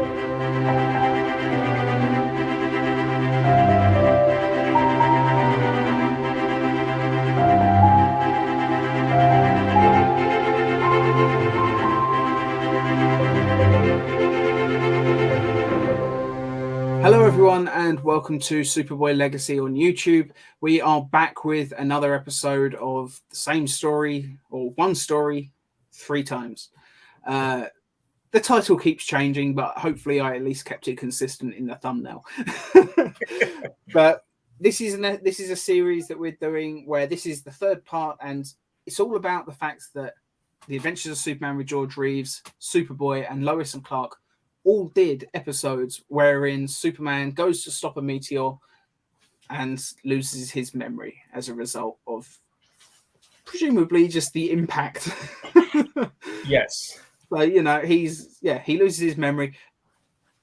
Hello everyone and welcome to Superboy Legacy on YouTube. We are back with another episode of the same story, or one story, 3 times. The title keeps changing, but hopefully I at least kept it consistent in the thumbnail. But this is a series that we're doing where this is the 3rd part, and it's all about the fact that the Adventures of Superman with George Reeves, Superboy and Lois and Clark all did episodes wherein Superman goes to stop a meteor and loses his memory as a result of presumably just the impact. Yes. So, he loses his memory.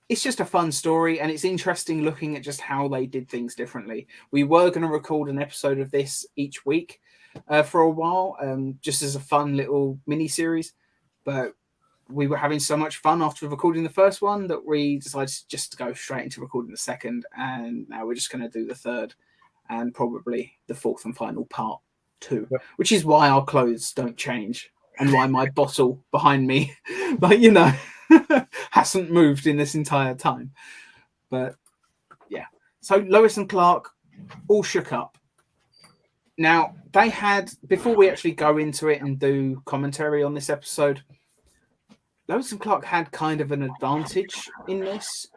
It's just a fun story, and it's interesting looking at just how they did things differently. We were going to record an episode of this each week for a while, just as a fun little mini series, but we were having so much fun after recording the first one that we decided just to go straight into recording the second, and now we're just going to do the 3rd and probably the 4th and final part 2, which is why our clothes don't change and why my bottle behind me, hasn't moved in this entire time. But yeah, so Lois and Clark all shook up. Now, they had, before we actually go into it and do commentary on this episode, Lois and Clark had kind of an advantage in this,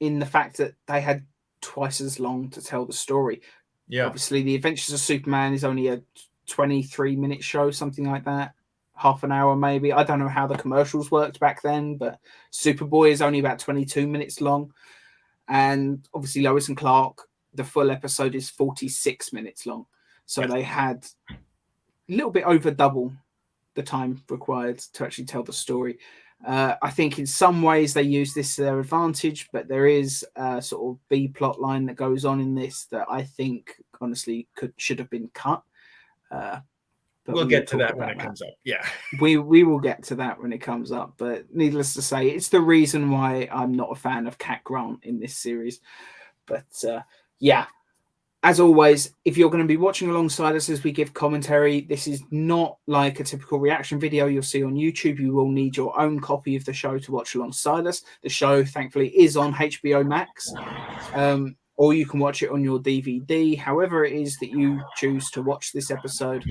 in the fact that they had twice as long to tell the story. Yeah. Obviously, The Adventures of Superman is only a 23-minute show, something like that. Half an hour, maybe. I don't know how the commercials worked back then, but Superboy is only about 22 minutes long. And obviously, Lois and Clark, the full episode is 46 minutes long. So they had a little bit over double the time required to actually tell the story. I think in some ways they use this to their advantage, but there is a sort of B plot line that goes on in this that I think honestly should have been cut. But we'll get to that when it comes up. Yeah, we will get to that when it comes up. But needless to say, it's the reason why I'm not a fan of Cat Grant in this series. But yeah. As always, if you're going to be watching alongside us as we give commentary, this is not like a typical reaction video you'll see on YouTube. You will need your own copy of the show to watch alongside us. The show, thankfully, is on HBO Max, or you can watch it on your DVD. However it is that you choose to watch this episode,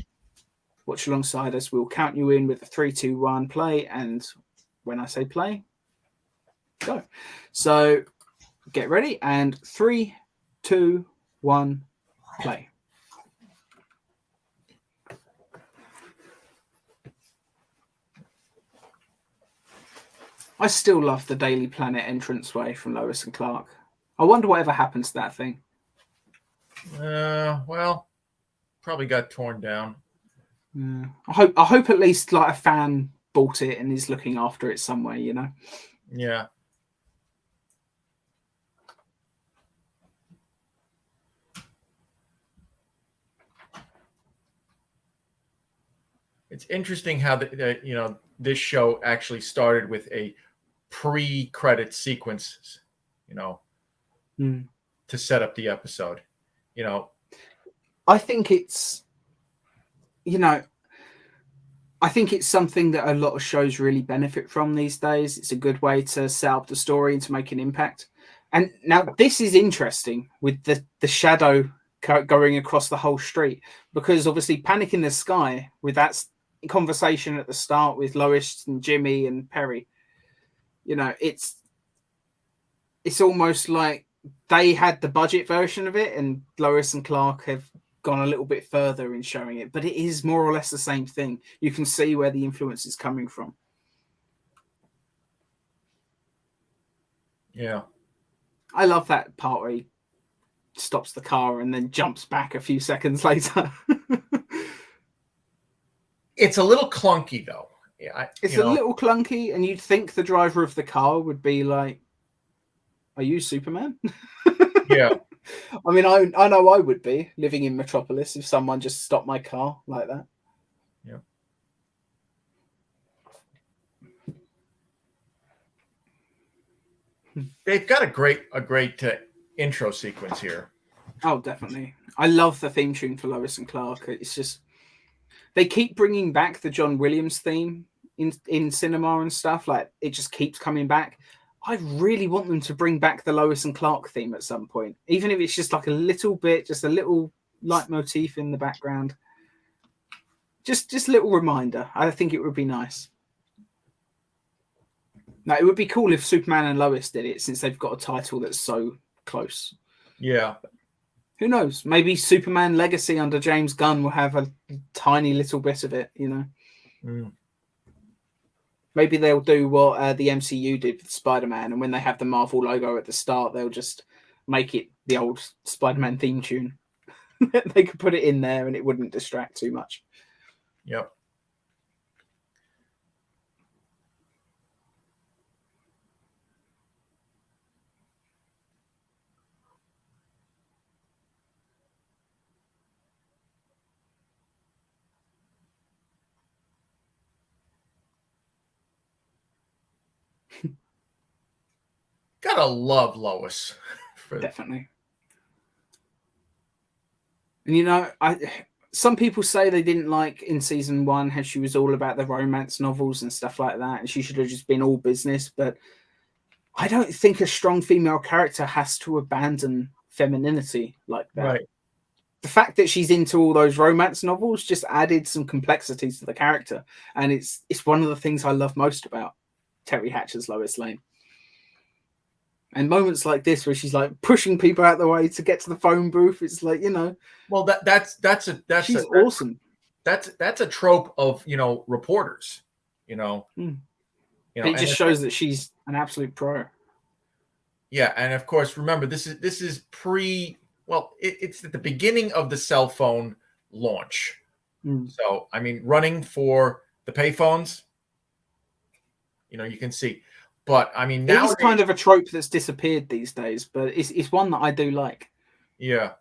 watch alongside us. We'll count you in with a 3, 2, 1, play. And when I say play, go. So get ready. And 3, 2, 1, play. I still love the Daily Planet entranceway from Lois and Clark. I wonder whatever happened to that thing. Well, probably got torn down. Yeah. I hope at least like a fan bought it and is looking after it somewhere, Yeah. It's interesting how this show actually started with a pre-credit sequence, to set up the episode. I think it's, I think it's something that a lot of shows really benefit from these days. It's a good way to set up the story and to make an impact. And now this is interesting with the shadow going across the whole street, because obviously Panic in the Sky, with that conversation at the start with Lois and Jimmy and Perry, it's almost like they had the budget version of it and Lois and Clark have gone a little bit further in showing it, but it is more or less the same thing. You can see where the influence is coming from. Yeah, I love that part where he stops the car and then jumps back a few seconds later. It's a little clunky, though. It's a little clunky, and you'd think the driver of the car would be like, "Are you Superman?" Yeah. I mean, I know I would be living in Metropolis if someone just stopped my car like that. Yeah. They've got a great intro sequence here. Oh, definitely. I love the theme tune for Lois and Clark. It's just they keep bringing back the John Williams theme in cinema and stuff. Like it just keeps coming back. I really want them to bring back the Lois and Clark theme at some point, even if it's just like a little bit, just a little leitmotif in the background. Just a little reminder. I think it would be nice. Now, it would be cool if Superman and Lois did it, since they've got a title that's so close. Yeah. Who knows? Maybe Superman Legacy under James Gunn will have a tiny little bit of it, you know? Mm. Maybe they'll do what the MCU did with Spider-Man, and when they have the Marvel logo at the start, they'll just make it the old Spider-Man theme tune. They could put it in there and it wouldn't distract too much. Yep. Gotta love Lois. Definitely. And you know, some people say they didn't like in season 1 how she was all about the romance novels and stuff like that, and she should have just been all business. But I don't think a strong female character has to abandon femininity like that. Right. The fact that she's into all those romance novels just added some complexity to the character, and it's one of the things I love most about Terry Hatcher's Lois Lane. And moments like this where she's like pushing people out the way to get to the phone booth, it's like, you know. Well, that's she's awesome. That's a trope of, you know, reporters, you know. Mm. You know, it just shows that she's an absolute pro. Yeah, and of course, remember this is it's at the beginning of the cell phone launch. Mm. So, I mean, running for the payphones, you know, you can see. But I mean, now it's kind of a trope that's disappeared these days, but it's one that I do like. Yeah.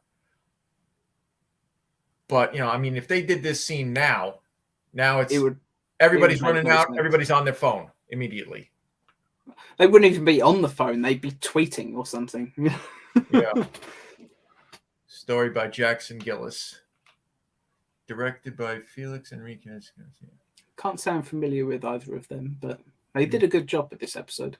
But, you know, I mean, if they did this scene now everybody's running out, everybody's on their phone immediately. They wouldn't even be on the phone, they'd be tweeting or something. Yeah. Story by Jackson Gillis. Directed by Felix Enriquez. Can't say I'm familiar with either of them, but they did a good job with this episode.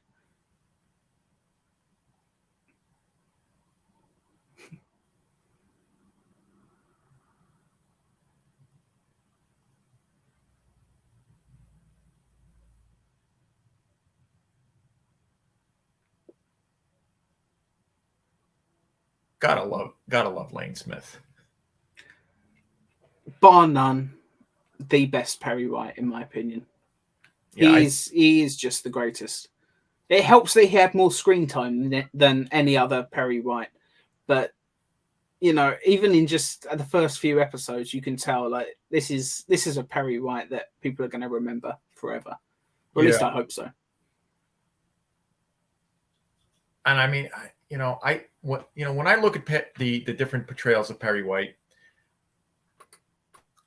Gotta love Lane Smith. Bar none, the best Perry White, in my opinion. Yeah, he is just the greatest. It helps that he had more screen time than any other Perry White, but you know, even in just the first few episodes, you can tell like this is a Perry White that people are going to remember forever, or at least I hope so. And I mean, when I look at the different portrayals of Perry White,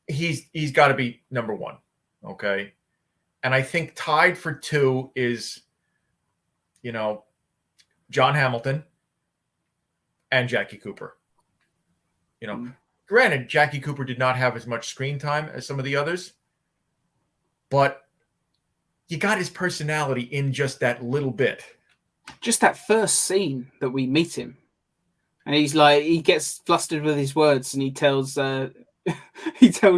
he's got to be number one, okay. And I think tied for 2 is, you know, John Hamilton and Jackie Cooper. You know, granted, Jackie Cooper did not have as much screen time as some of the others, but you got his personality in just that little bit. Just that first scene that we meet him, and he's like, he gets flustered with his words, and he tells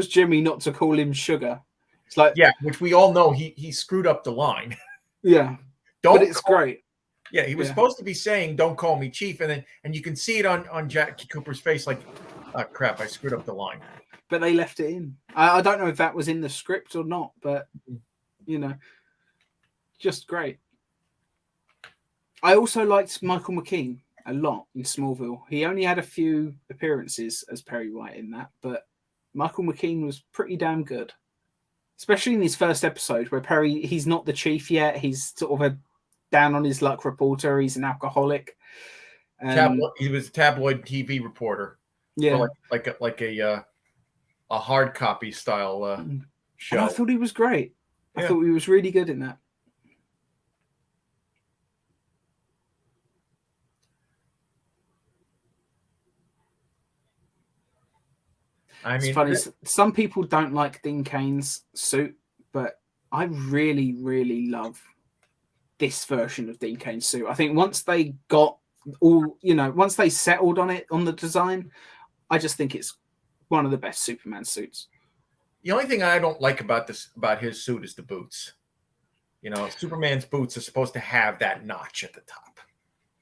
Jimmy not to call him sugar. It's like, yeah, which we all know he screwed up the line. Yeah, but it's great. Yeah, he was supposed to be saying, "Don't call me chief," and you can see it on Jackie Cooper's face, like, "Oh crap, I screwed up the line." But they left it in. I don't know if that was in the script or not, but you know, just great. I also liked Michael McKean a lot in Smallville. He only had a few appearances as Perry White in that, but Michael McKean was pretty damn good. Especially in his first episode where he's not the chief yet. He's sort of a down on his luck reporter. He's an alcoholic. He was a tabloid TV reporter. Yeah. Like a hard copy style show. And I thought he was great. I thought he was really good in that. I It's mean, funny. Some people don't like Dean Cain's suit, but I really, really love this version of Dean Cain's suit. I think once they got once they settled on it, on the design, I just think it's one of the best Superman suits. the only thing I don't like about his suit is the boots. Superman's boots are supposed to have that notch at the top.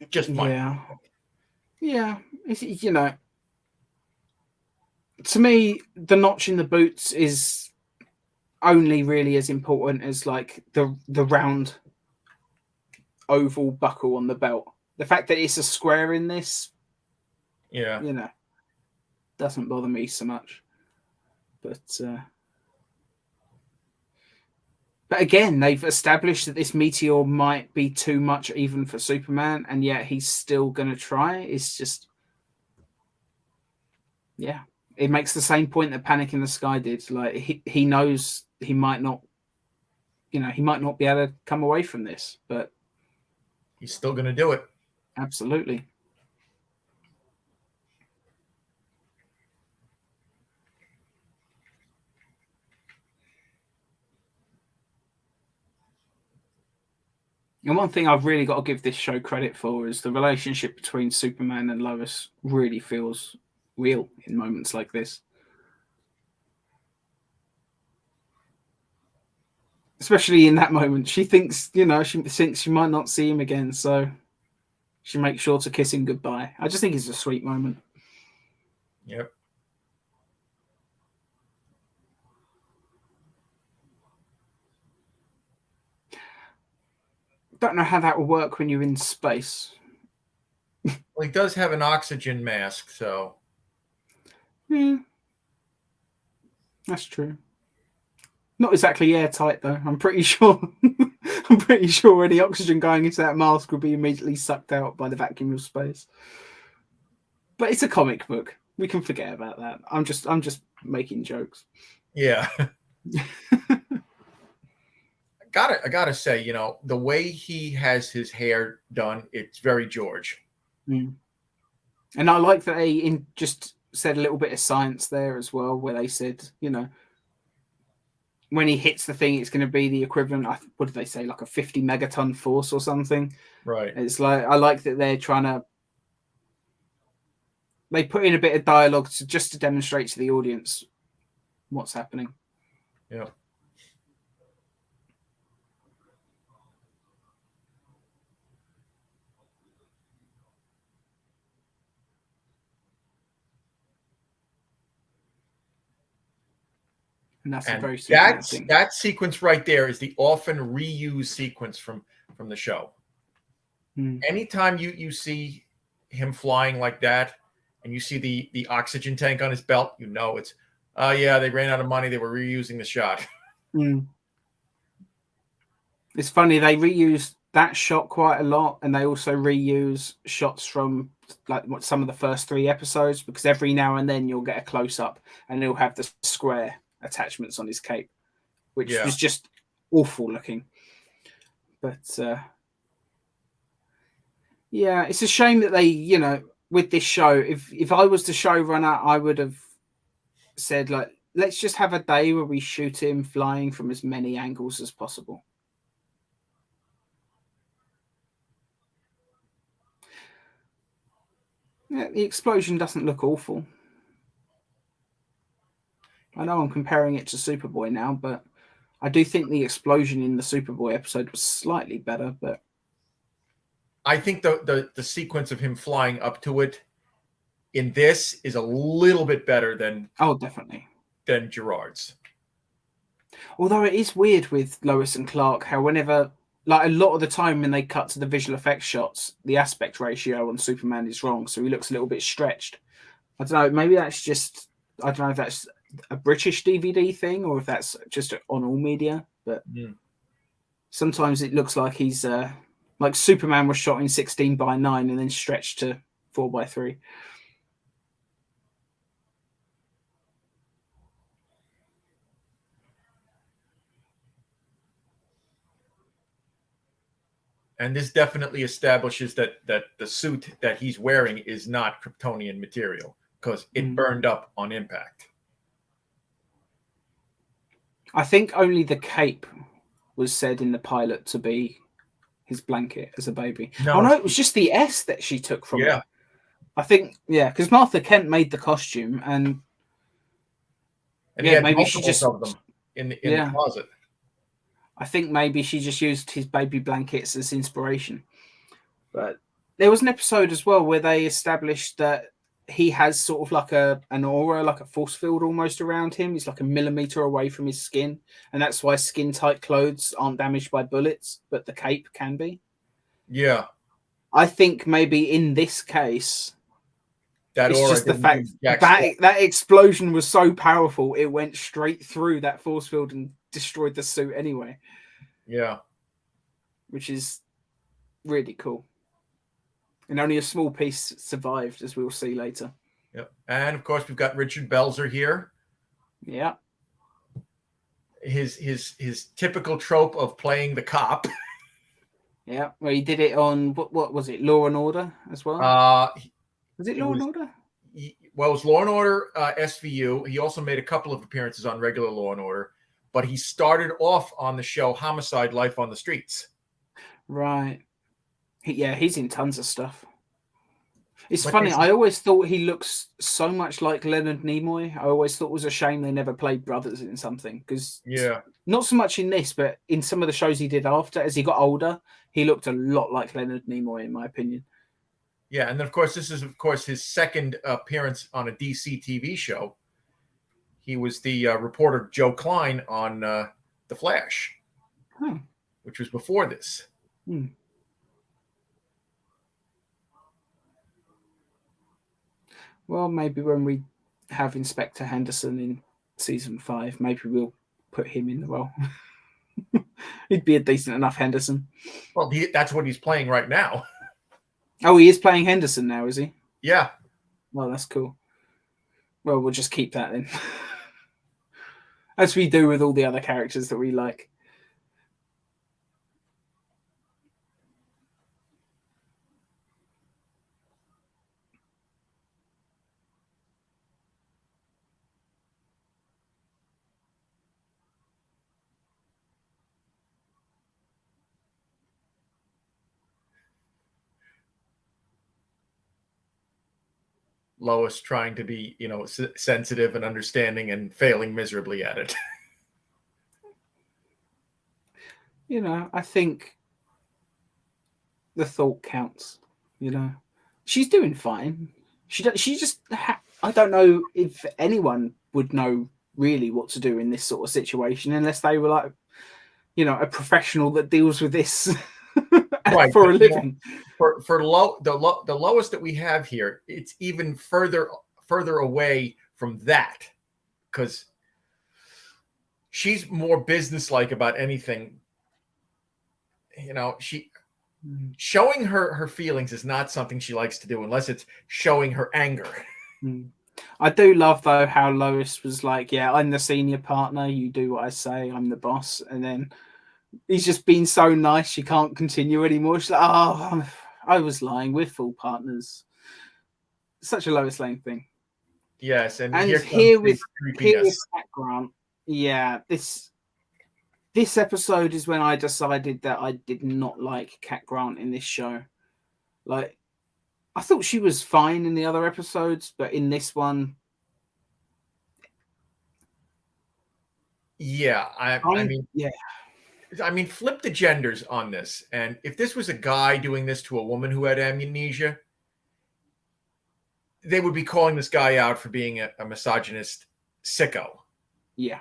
Just yeah. It's, to me, the notch in the boots is only really as important as like the round oval buckle on the belt. The fact that it's a square in this, doesn't bother me so much. But again, they've established that this meteor might be too much even for Superman, and yet he's still going to try. It's just, it makes the same point that Panic in the Sky did. Like he knows he might not, he might not be able to come away from this, but he's still going to do it. Absolutely. And one thing I've really got to give this show credit for is the relationship between Superman and Lois really feels real in moments like this. Especially in that moment. She thinks, she thinks she might not see him again, so she makes sure to kiss him goodbye. I just think it's a sweet moment. Yep. Don't know how that will work when you're in space. Well, he does have an oxygen mask, so. Yeah. That's true. Not exactly airtight, though. I'm pretty sure. I'm pretty sure any oxygen going into that mask will be immediately sucked out by the vacuum of space. But it's a comic book. We can forget about that. I'm just making jokes. Yeah. I gotta say, the way he has his hair done, it's very George. Mm. And I like that they just said a little bit of science there as well, where they said, when he hits the thing, it's going to be the equivalent. What did they say? Like a 50 megaton force or something. Right. It's like, I like that they're trying to. They put in a bit of dialogue just to demonstrate to the audience what's happening. Yeah. And that's a very Superman thing. That sequence right there is the often reused sequence from the show. Anytime you see him flying like that, and you see the oxygen tank on his belt, it's, they ran out of money. They were reusing the shot. It's funny, they reuse that shot quite a lot, and they also reuse shots from like some of the first 3 episodes, because every now and then you'll get a close up and he'll have the square attachments on his cape, which was just awful looking. But it's a shame that they, with this show, if I was the showrunner, I would have said, like, let's just have a day where we shoot him flying from as many angles as possible. Yeah, the explosion doesn't look awful. I know I'm comparing it to Superboy now, but I do think the explosion in the Superboy episode was slightly better. But I think the sequence of him flying up to it in this is a little bit better than definitely than Gerard's. Although it is weird with Lois and Clark, how whenever, like a lot of the time when they cut to the visual effects shots, the aspect ratio on Superman is wrong, so he looks a little bit stretched. I don't know, maybe that's just, I don't know if that's a British DVD thing or if that's just on all media, but sometimes it looks like he's like Superman was shot in 16:9 and then stretched to 4:3. And this definitely establishes that the suit that he's wearing is not Kryptonian material, because it burned up on impact. I think only the cape was said in the pilot to be his blanket as a baby. Oh No, no, it was just the S that she took from yeah, it. I think, yeah, because Martha Kent made the costume, and and he yeah, had maybe she multiples just, of them in the yeah, closet. I think maybe she just used his baby blankets as inspiration. But there was an episode as well where they established that he has sort of like an aura, like a force field almost around him. He's like a millimeter away from his skin, and that's why skin tight clothes aren't damaged by bullets, but the cape can be. Yeah, I think maybe in this case, that it's aura just the didn't do fact jack that squat. that explosion was so powerful, it went straight through that force field and destroyed the suit anyway, Yeah, which is really cool. And only a small piece survived, as we'll see later. yeah, and of course we've got Richard Belzer here. Yeah. His typical trope of playing the cop. Yeah, well, he did it on what was it, Law and Order as well? Uh, Was it it Law and was Order? well, it was Law and Order SVU. He also made a couple of appearances on regular Law and Order, but he started off on the show Homicide: Life on the Streets. Right. Yeah, he's in tons of stuff. It's But funny. I always thought he looks so much like Leonard Nimoy. I always thought it was a shame they never played brothers in something, because yeah, not so much in this, but in some of the shows he did after, as he got older, he looked a lot like Leonard Nimoy, in my opinion. yeah, and then of course this is of course his second appearance on a DC TV show. He was the reporter Joe Klein on The Flash, which was before this. Well, maybe when we have Inspector Henderson in season 5, maybe we'll put him in the role. He'd be a decent enough Henderson. Well, that's what he's playing right now. Oh, he is playing Henderson now, is he? Yeah. Well, that's cool. Well, we'll just keep that then. As we do with all the other characters that we like. Lois trying to be, sensitive and understanding and failing miserably at it. I think the thought counts. She's doing fine. She just. I don't know if anyone would know really what to do in this sort of situation unless they were like, a professional that deals with this right, for a living. For the lowest that we have here, it's even further away from that, because she's more businesslike about anything. She showing her feelings is not something she likes to do unless it's showing her anger. I do love though how Lois was like, yeah, I'm the senior partner, you do what I say, I'm the boss, and then he's just been so nice she can't continue anymore. She's like, oh, I was lying, we're full partners. Such a Lois Lane thing. Yes, and here with Cat Grant, yeah, this episode is when I decided that I did not like Cat Grant in this show. Like, I thought she was fine in the other episodes, but in this one, yeah, I mean, flip the genders on this. And if this was a guy doing this to a woman who had amnesia, they would be calling this guy out for being a misogynist sicko. Yeah.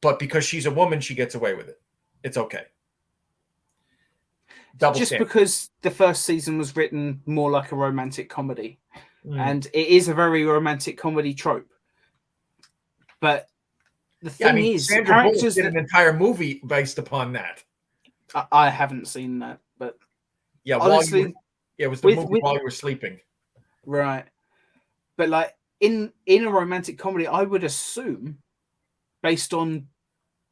But because she's a woman, she gets away with it. It's okay. Because the first season was written more like a romantic comedy. And it is a very romantic comedy trope. But the thing is, Sandra Bullock did an entire movie based upon that. I haven't seen that, but yeah, honestly, it was the movie while you were sleeping. Right. But like in a romantic comedy, I would assume, based on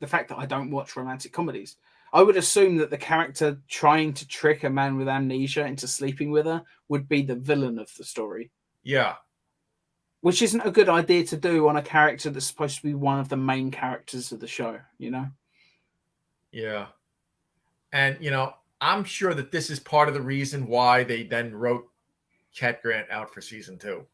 the fact that I don't watch romantic comedies, I would assume that the character trying to trick a man with amnesia into sleeping with her would be the villain of the story. Yeah. which isn't a good idea to do on a character that's supposed to be one of the main characters of the show, Yeah. And, I'm sure that this is part of the reason why they then wrote Cat Grant out for season 2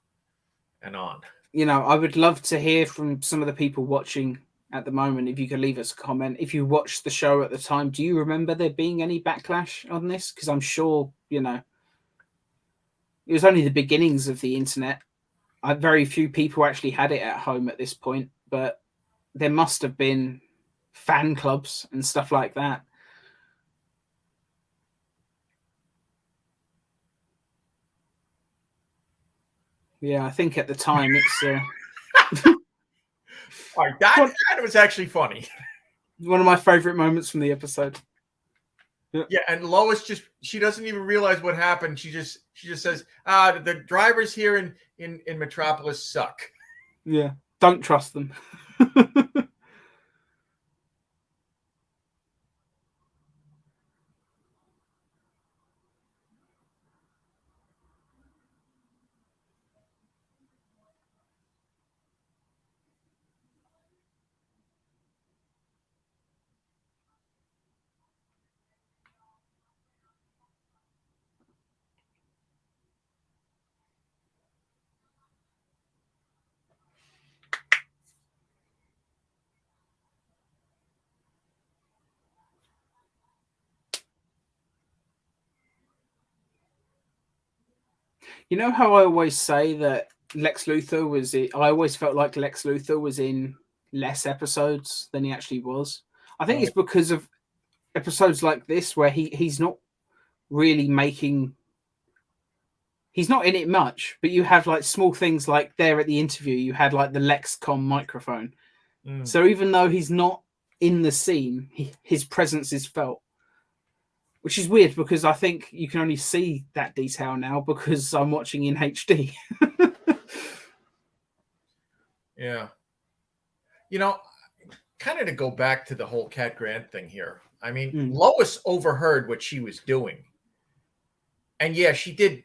and on. I would love to hear from some of the people watching at the moment. If you could leave us a comment. If you watched the show at the time, do you remember there being any backlash on this? Because I'm sure, it was only the beginnings of the internet. Very few people actually had it at home at this point, but there must have been fan clubs and stuff like that. Yeah, I think at the time it's All right, that was actually funny. One of my favorite moments from the episode. Yeah, and Lois she doesn't even realize what happened. She just says, the drivers here in Metropolis suck. Yeah, don't trust them. You know how I always say that Lex Luthor was it? I always felt like Lex Luthor was in less episodes than he actually was. I think it's because of episodes like this where he's not really making. He's not in it much, but you have like small things like there at the interview, you had like the Lexcom microphone. So even though he's not in the scene, his presence is felt. Which is weird because I think you can only see that detail now because I'm watching in HD. Yeah. Kind of to go back to the whole Cat Grant thing here. I mean, Lois overheard what she was doing. And yeah, she did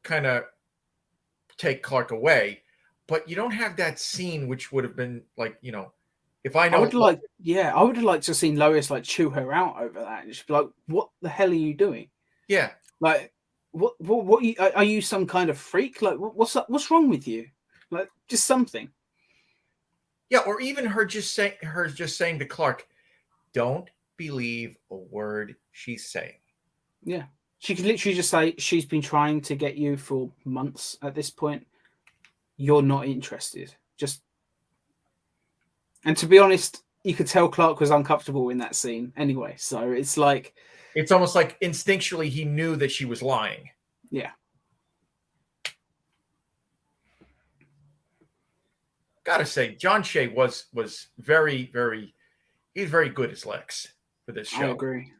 kind of take Clark away, but you don't have that scene, which would have been like, if I know. I would have liked to have seen Lois like chew her out over that. And she'd be like, "What the hell are you doing?" Yeah. Like, what are you some kind of freak? Like, what's wrong with you? Like, just something. Yeah, or even her just saying to Clark, "Don't believe a word she's saying." Yeah. She could literally just say, she's been trying to get you for months at this point. You're not interested. And to be honest, you could tell Clark was uncomfortable in that scene anyway. So it's like... It's almost like instinctually he knew that she was lying. Yeah. Gotta say, John Shea was very, very... He's very good as Lex for this show. I agree.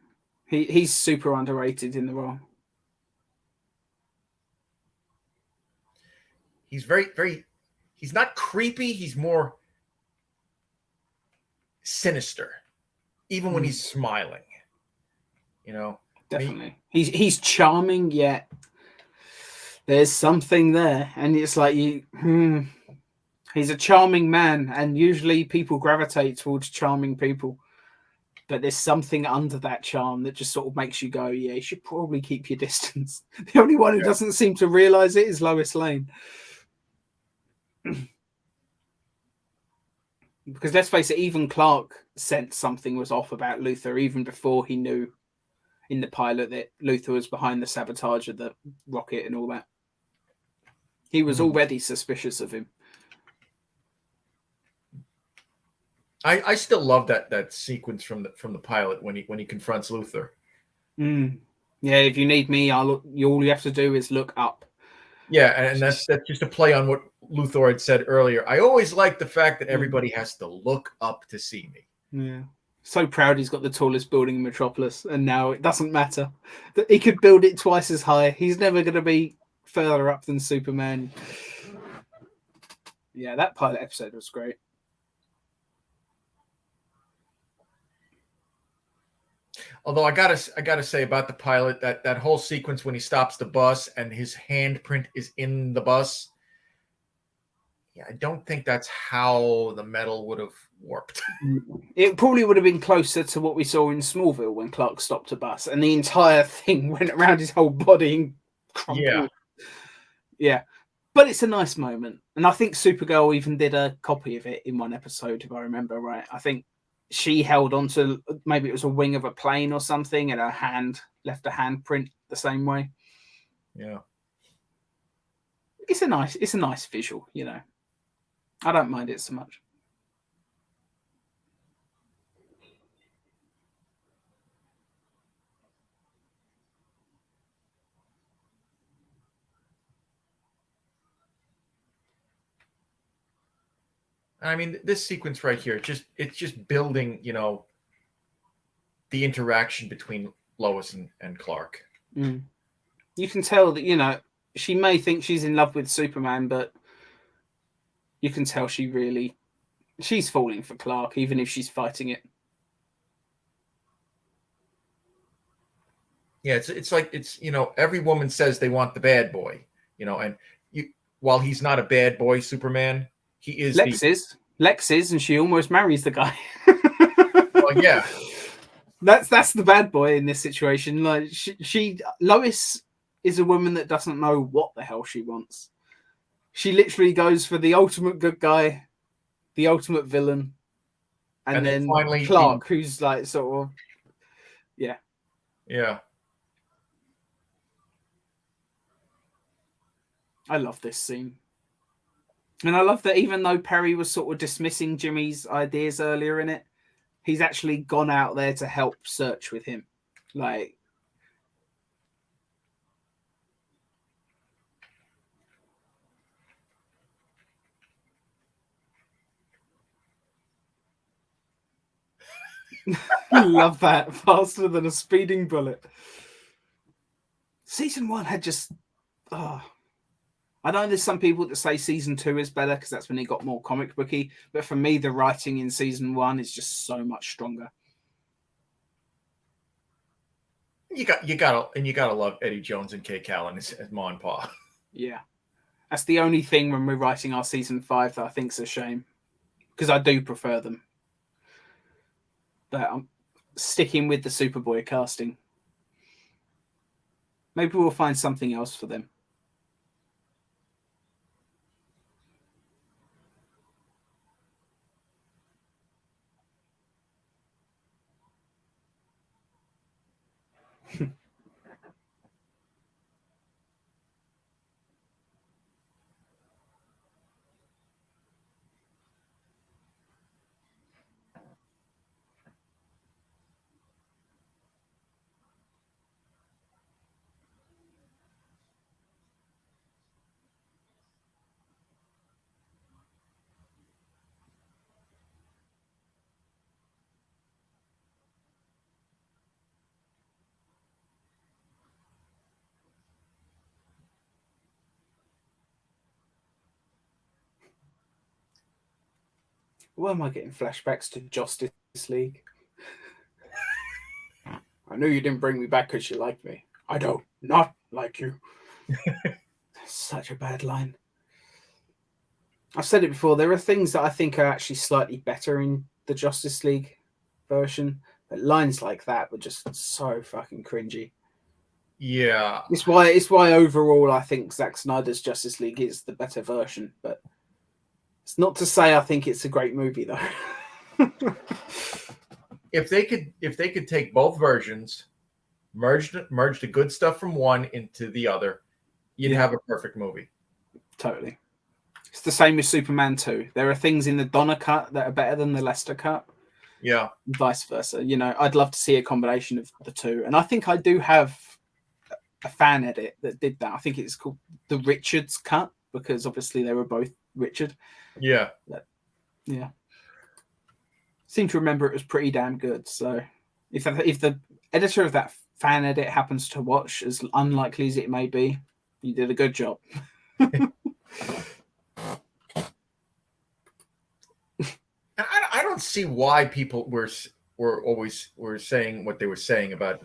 He's super underrated in the role. He's very, very... He's not creepy. He's more sinister, even when he's smiling. Definitely. He's charming, yet there's something there. And it's like he's a charming man, and usually people gravitate towards charming people. But there's something under that charm that just sort of makes you go, yeah, you should probably keep your distance. The only one who doesn't seem to realize it is Lois Lane. Because let's face it, even Clark sensed something was off about Luthor even before he knew in the pilot that Luthor was behind the sabotage of the rocket and all that. He was already suspicious of him. I still love that sequence from the pilot when he confronts Luthor. Yeah, if you need me, all you have to do is look up. Yeah, and that's just a play on what Luthor had said earlier. I always like the fact that everybody has to look up to see me. Yeah. So proud he's got the tallest building in Metropolis, and now it doesn't matter. He could build it twice as high. He's never going to be further up than Superman. Yeah, that pilot episode was great. Although I gotta say about the pilot, that whole sequence when he stops the bus and his handprint is in the bus, Yeah, I don't think that's how the metal would have worked. It probably would have been closer to what we saw in Smallville when Clark stopped a bus and the entire thing went around his whole body and crumpled. Yeah. But it's a nice moment. And I think Supergirl even did a copy of it in one episode, if I remember right. I think she held onto, maybe it was a wing of a plane or something, and her hand left a handprint the same way. Yeah. It's a nice visual, you know. I don't mind it so much. I mean, this sequence right here, it's just building, you know, the interaction between Lois and Clark. Mm. You can tell that, you know, she may think she's in love with Superman, but you can tell she's falling for Clark, even if she's fighting it. Yeah, it's like, it's, you know, every woman says they want the bad boy, you know, and while he's not a bad boy Superman, he is Lex is, and she almost marries the guy. Well, yeah. That's the bad boy in this situation. Like Lois is a woman that doesn't know what the hell she wants. She literally goes for the ultimate good guy, the ultimate villain, and then finally Clark, who's like sort of, yeah. I love this scene. And I love that even though Perry was sort of dismissing Jimmy's ideas earlier in it, he's actually gone out there to help search with him. Like, love that. Faster than a speeding bullet. Season 1 had just... Oh. I know there's some people that say season 2 is better because that's when it got more comic booky. But for me, the writing in season 1 is just so much stronger. You gotta love Eddie Jones and Kay Callan as Ma and Pa. Yeah. That's the only thing when we're writing our season 5 that I think's a shame. Because I do prefer them. But I'm sticking with the Superboy casting. Maybe we'll find something else for them. Why am I getting flashbacks to Justice League? I knew you didn't bring me back because you liked me. I don't not like you. Such a bad line. I've said it before. There are things that I think are actually slightly better in the Justice League version, but lines like that were just so fucking cringy. Yeah. It's why overall I think Zack Snyder's Justice League is the better version, but it's not to say I think it's a great movie though. If they could take both versions, merge the good stuff from one into the other, you'd have a perfect movie. Totally. It's the same with Superman 2. There are things in the Donner cut that are better than the Lester cut. Yeah. And vice versa. You know, I'd love to see a combination of the two. And I think I do have a fan edit that did that. I think it's called the Richards cut because obviously they were both Richard. Yeah. But, yeah. Seem to remember it was pretty damn good. So if the editor of that fan edit happens to watch, as unlikely as it may be, you did a good job. I don't see why people were saying what they were saying about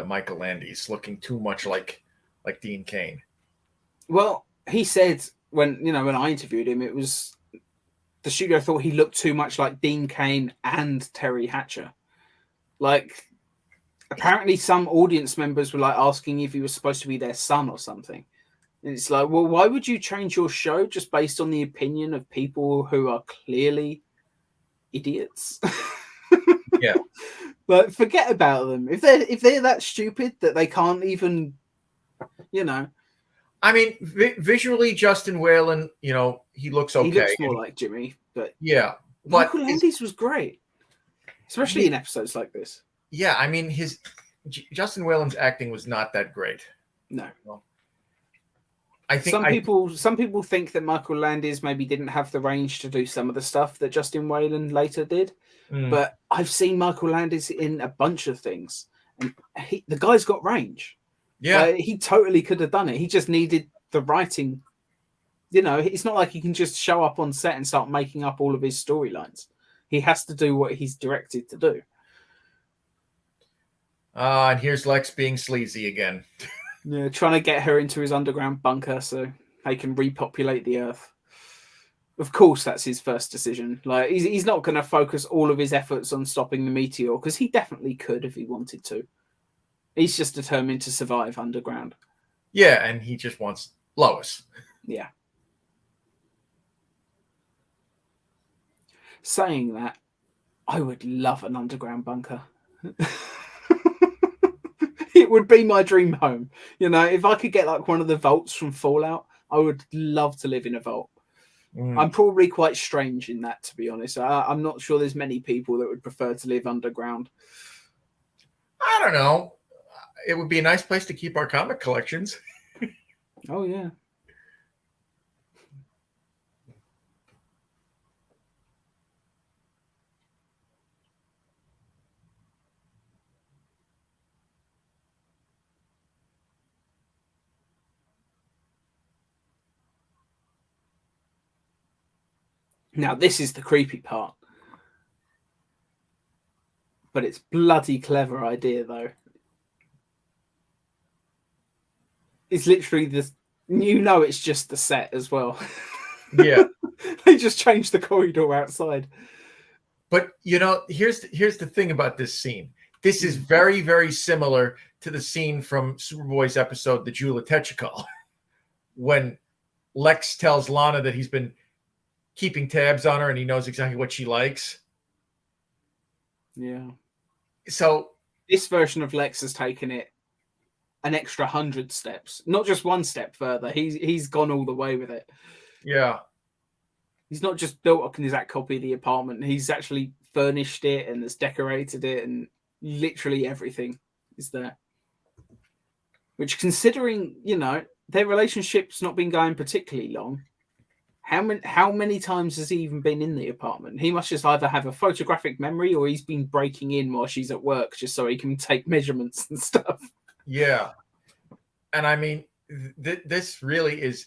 Michael Landis looking too much like Dean Cain. Well, he said when I interviewed him, it was the studio thought he looked too much like Dean Cain and Terry Hatcher. Like, apparently some audience members were like asking if he was supposed to be their son or something. And it's like, well, why would you change your show just based on the opinion of people who are clearly idiots? Yeah. Like, forget about them. If they're that stupid that they can't even, I mean, visually, Justin Whalen, he looks okay. He looks more like Jimmy, but yeah. Michael Landis was great, especially in episodes like this. Yeah, I mean, Justin Whalen's acting was not that great. No. Well, I think some people think that Michael Landis maybe didn't have the range to do some of the stuff that Justin Whalen later did. But I've seen Michael Landis in a bunch of things, and the guy's got range. Yeah, he totally could have done it. He just needed the writing. It's not like he can just show up on set and start making up all of his storylines. He has to do what he's directed to do. And here's Lex being sleazy again. Yeah, trying to get her into his underground bunker so they can repopulate the Earth. Of course, that's his first decision. Like, he's not going to focus all of his efforts on stopping the meteor, because he definitely could if he wanted to. He's just determined to survive underground. Yeah, and he just wants Lois. Yeah. Saying that, I would love an underground bunker. It would be my dream home. If I could get like one of the vaults from Fallout, I would love to live in a vault. I'm probably quite strange in that, to be honest. I'm not sure there's many people that would prefer to live underground. I don't know. It would be a nice place to keep our comic collections. Oh, yeah. Now, this is the creepy part. But it's bloody clever idea, though. It's literally this. It's just the set as well. Yeah. They just changed the corridor outside. But, here's the thing about this scene. This is very, very similar to the scene from Superboy's episode, The Jewel of Technical, when Lex tells Lana that he's been keeping tabs on her and he knows exactly what she likes. Yeah. So this version of Lex has taken it an extra 100 steps, not just one step further. He's gone all the way with it. Yeah. He's not just built an exact copy of the apartment. He's actually furnished it and has decorated it, and literally everything is there. Which, considering, their relationship's not been going particularly long, how many times has he even been in the apartment? He must just either have a photographic memory or he's been breaking in while she's at work just so he can take measurements and stuff. Yeah. And I mean, this really is,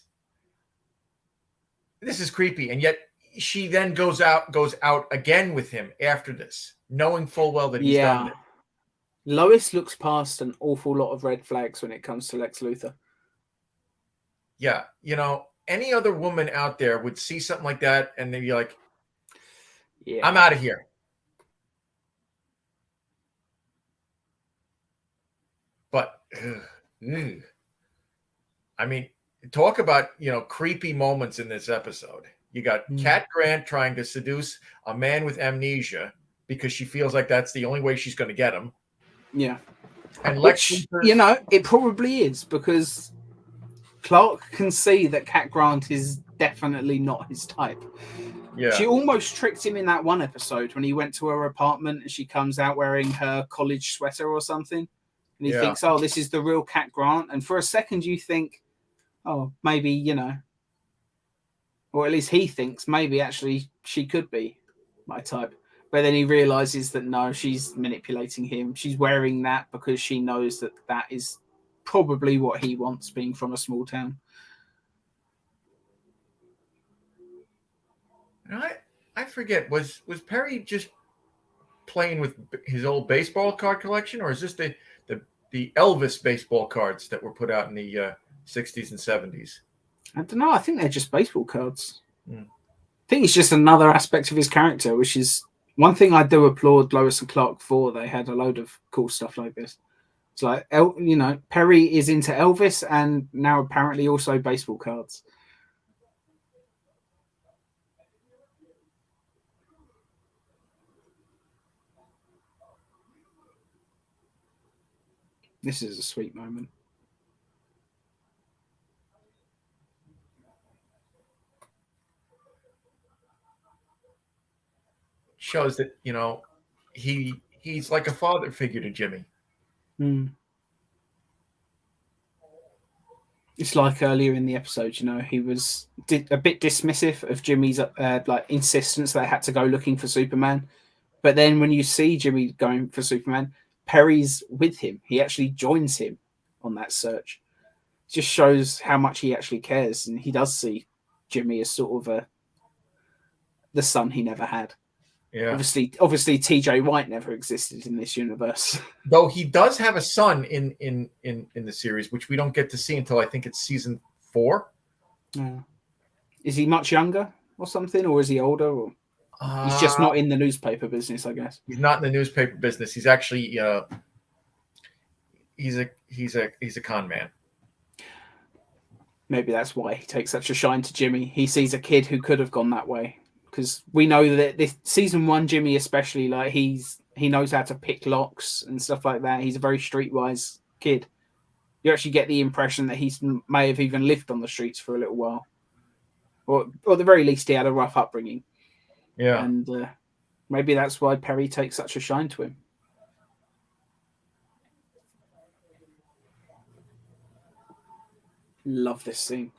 this is creepy. And yet she then goes out again with him after this, knowing full well that he's done it. Lois looks past an awful lot of red flags when it comes to Lex Luthor. Yeah. Any other woman out there would see something like that and they'd be like, yeah, I'm out of here. But, I mean, talk about, creepy moments in this episode. You got Cat Grant trying to seduce a man with amnesia because she feels like that's the only way she's going to get him. Yeah. And Lex Luthor, it probably is, because Clark can see that Cat Grant is definitely not his type. Yeah. She almost tricked him in that one episode when he went to her apartment and she comes out wearing her college sweater or something. And he thinks, oh, this is the real Cat Grant. And for a second you think, oh, maybe, or at least he thinks maybe actually she could be my type. But then he realizes that no, she's manipulating him. She's wearing that because she knows that that is probably what he wants, being from a small town. I forget, was Perry just playing with his old baseball card collection, or is this the Elvis baseball cards that were put out in the 60s and 70s? I don't know. I think they're just baseball cards. Mm. I think it's just another aspect of his character, which is one thing I do applaud Lois and Clark for. They had a load of cool stuff like this. It's like, Perry is into Elvis and now apparently also baseball cards. This is a sweet moment. Shows that, he's like a father figure to Jimmy. Mm. It's like earlier in the episode, he was a bit dismissive of Jimmy's insistence that they had to go looking for Superman. But then when you see Jimmy going for Superman, Perry's with him. He actually joins him on that search. It just shows how much he actually cares, and he does see Jimmy as sort of the son he never had. Yeah. Obviously, T.J. White never existed in this universe. Though he does have a son in the series, which we don't get to see until I think it's season 4. Yeah. Is he much younger or something, or is he older? Or he's just not in the newspaper business, I guess. He's not in the newspaper business. He's actually he's a con man. Maybe that's why he takes such a shine to Jimmy. He sees a kid who could have gone that way. Because we know that this season 1, Jimmy especially, like he knows how to pick locks and stuff like that. He's a very streetwise kid. You actually get the impression that he may have even lived on the streets for a little while, or at the very least, he had a rough upbringing. Yeah, and maybe that's why Perry takes such a shine to him. Love this scene.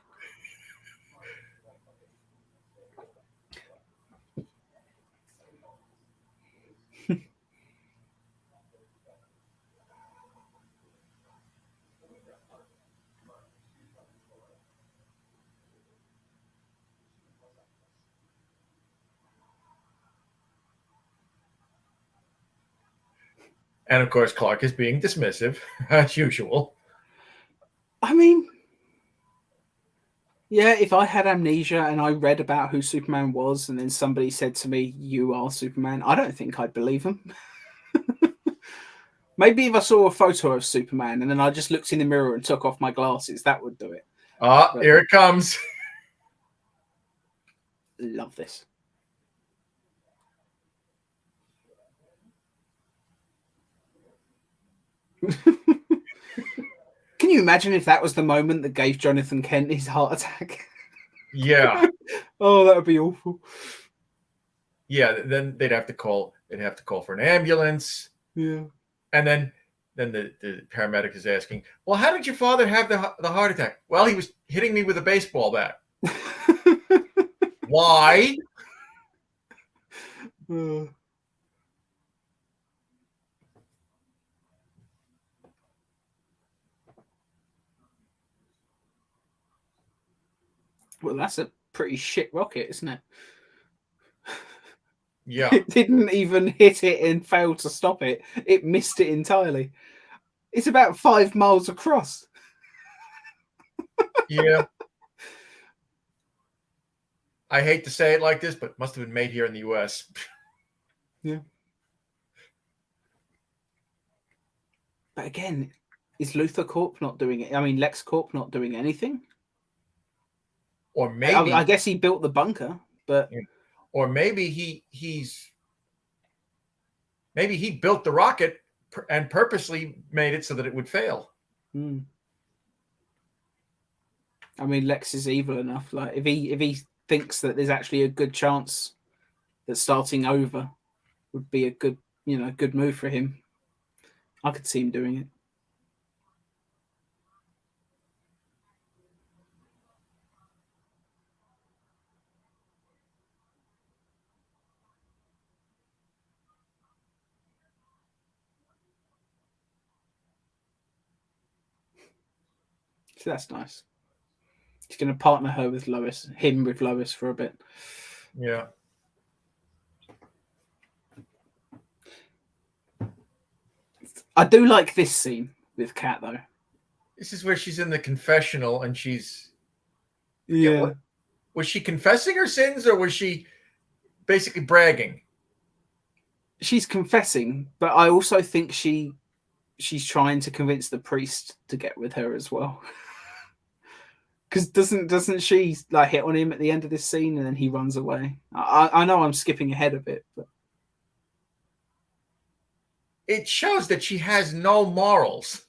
and of course Clark is being dismissive as usual. I mean, yeah, if I had amnesia and I read about who Superman was, and then somebody said to me, "You are Superman," I don't think I'd believe them. Maybe if I saw a photo of Superman and then I just looked in the mirror and took off my glasses, that would do it. Here it comes. Love this. Can you imagine if that was the moment that gave Jonathan Kent his heart attack? Yeah. Oh, that would be awful. Yeah, then they'd have to call for an ambulance. Yeah. And then the paramedic is asking, "Well, how did your father have the heart attack?" "Well, he was hitting me with a baseball bat." "Why?" Well, that's a pretty shit rocket, isn't it? Yeah. It didn't even hit it and failed to stop it. It missed it entirely. It's about 5 miles across. Yeah. I hate to say it like this, but it must have been made here in the U.S. Yeah. But again, is Luthor Corp not doing it? I mean, Lex Corp not doing anything? Or maybe I guess he built the bunker, but or maybe he built the rocket and purposely made it so that it would fail. I mean, Lex is evil enough. Like if he thinks that there's actually a good chance that starting over would be a good move for him, I could see him doing it. So that's nice. He's going to partner him with Lois for a bit. Yeah. I do like this scene with Kat though. This is where she's in the confessional and she's Yeah. Was she confessing her sins, or was she basically bragging? She's confessing, but I also think she's trying to convince the priest to get with her as well. Because doesn't she like hit on him at the end of this scene and then he runs away? I know I'm skipping ahead a bit, but It shows that she has no morals.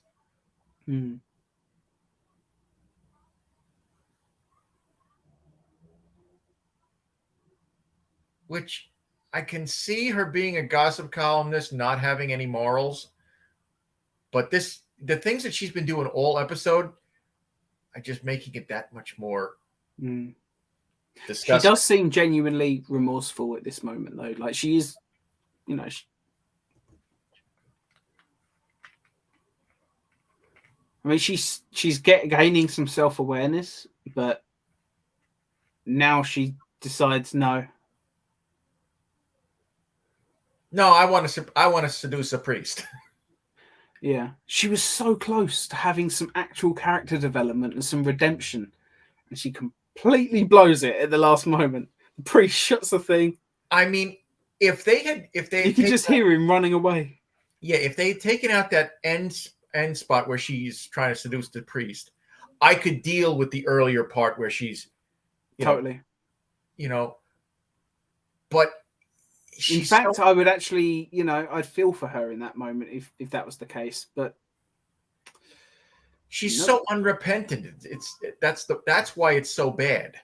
Which I can see her being a gossip columnist, not having any morals. But the things that she's been doing all episode are just making it that much more disgusting. She does seem genuinely remorseful at this moment, though. Like she is, you know. I mean, she's gaining some self-awareness, but now she decides no. No, I want to seduce a priest. Yeah, she was so close to having some actual character development and some redemption, and she completely blows it at the last moment. The priest shuts the thing. I mean, if they had you can just hear him running away. Yeah, if they had taken out that end spot where she's trying to seduce the priest, I could deal with the earlier part where she's totally, but in fact, I would actually, I'd feel for her in that moment if that was the case. But she's so unrepentant. That's why it's so bad.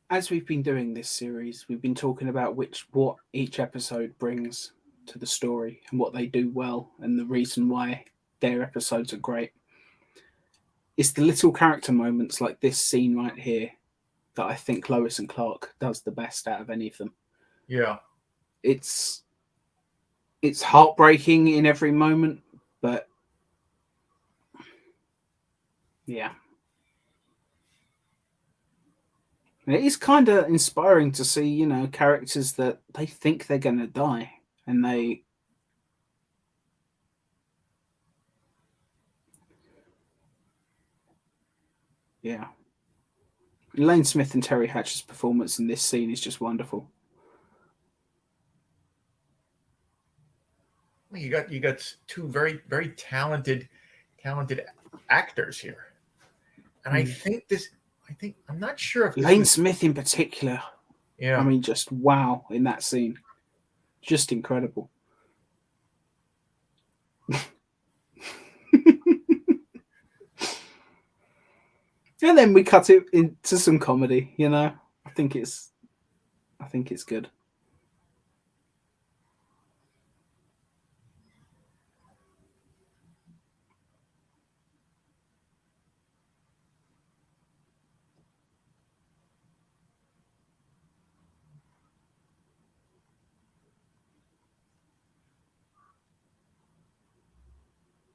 As we've been doing this series, we've been talking about what each episode brings to the story and what they do well and the reason why their episodes are great. It's the little character moments like this scene right here that I think Lois and Clark does the best out of any of them. Yeah. It's heartbreaking in every moment, but yeah. And it is kind of inspiring to see, characters that they think they're going to die and they yeah. Lane Smith and Terry Hatcher's performance in this scene is just wonderful. You got two very, very talented actors here, and I think I'm not sure if Lane Smith in particular. Yeah, I mean, just wow in that scene, just incredible. And then we cut it into some comedy. I think it's good.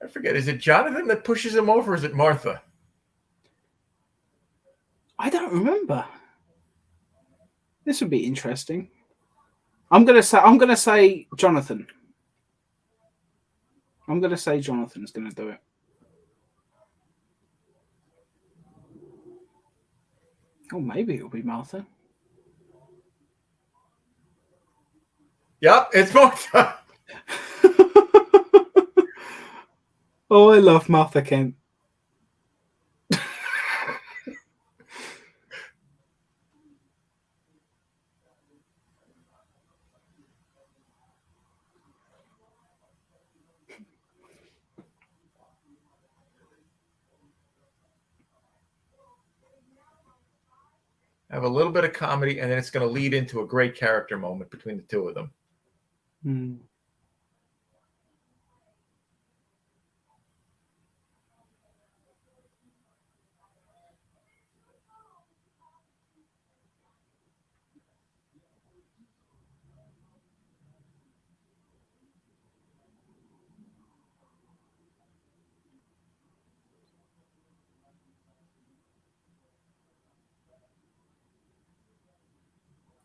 I forget. Is it Jonathan that pushes him over, or is it Martha? I don't remember. This would be interesting. I'm gonna say Jonathan. I'm gonna say Jonathan's gonna do it. Oh, maybe it'll be Martha. Yep, it's Martha. Oh, I love Martha Kent. Have a little bit of comedy, and then it's going to lead into a great character moment between the two of them.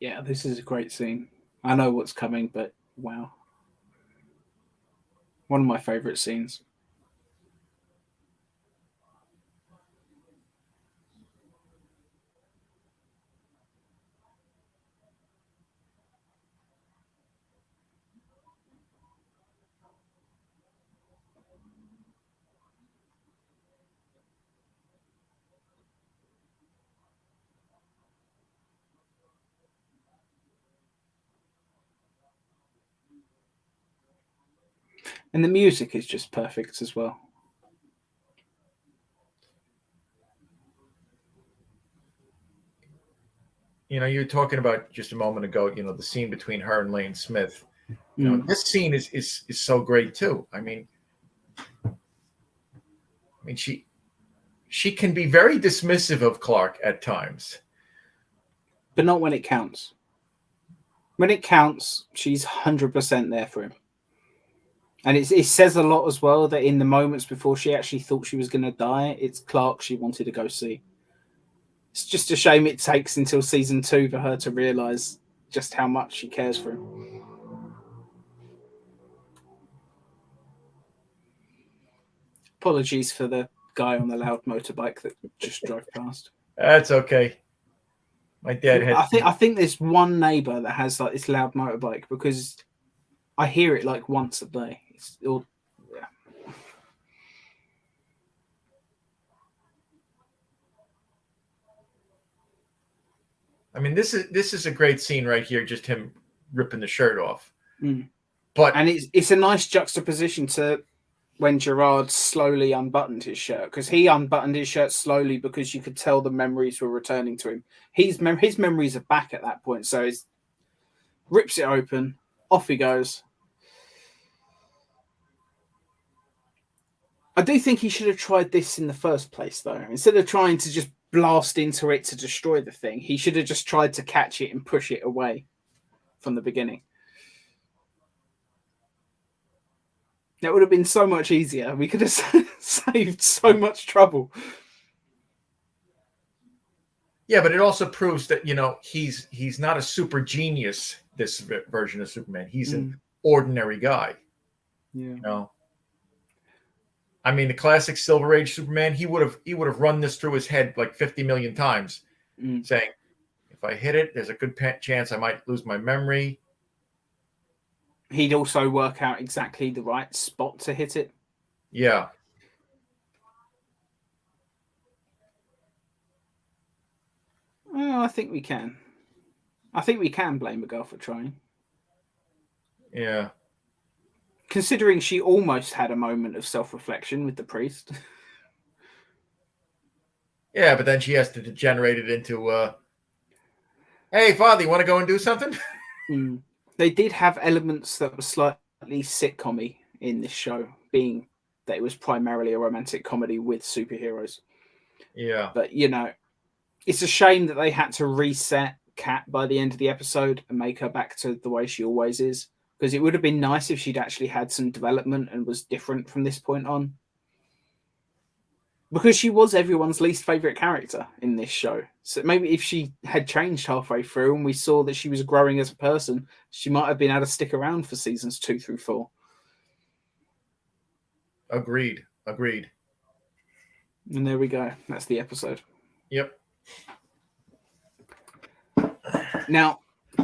Yeah, this is a great scene. I know what's coming, but wow. One of my favorite scenes. And the music is just perfect as well. You know, you were talking about just a moment ago, you know, the scene between her and Lane Smith. You know, this scene is so great too. I mean, she can be very dismissive of Clark at times, but not when it counts. When it counts, she's 100% there for him. And it says a lot as well that in the moments before she actually thought she was going to die, it's Clark she wanted to go see. It's just a shame it takes until season 2 for her to realise just how much she cares for him. Apologies for the guy on the loud motorbike that just drove past. That's okay. My dad had. I think there's one neighbour that has like this loud motorbike because I hear it like once a day. It's all, yeah. I mean, this is a great scene right here. Just him ripping the shirt off. But it's a nice juxtaposition to when Gerard slowly unbuttoned his shirt, because he unbuttoned his shirt slowly because you could tell the memories were returning to him. His memories are back at that point, so he rips it open, off he goes. I do think he should have tried this in the first place, though. Instead of trying to just blast into it to destroy the thing, he should have just tried to catch it and push it away from the beginning. That would have been so much easier. We could have saved so much trouble. Yeah, but it also proves that, you know, he's not a super genius, this version of Superman. He's an ordinary guy. Yeah. You know? I mean, the classic Silver Age Superman, he would have run this through his head like 50 million times, saying, if I hit it, there's a good chance I might lose my memory. He'd also work out exactly the right spot to hit it. Yeah. Well, I think we can. I think we can blame a girl for trying. Yeah. Considering she almost had a moment of self-reflection with the priest. Yeah, but then she has to degenerate it into, hey, Father, you want to go and do something? They did have elements that were slightly sitcom-y in this show, being that it was primarily a romantic comedy with superheroes. Yeah. But, you know, it's a shame that they had to reset Kat by the end of the episode and make her back to the way she always is. Because it would have been nice if she'd actually had some development and was different from this point on. Because she was everyone's least favourite character in this show. So maybe if she had changed halfway through and we saw that she was growing as a person, she might have been able to stick around for seasons 2 through 4. Agreed. And there we go. That's the episode. Yep. Now,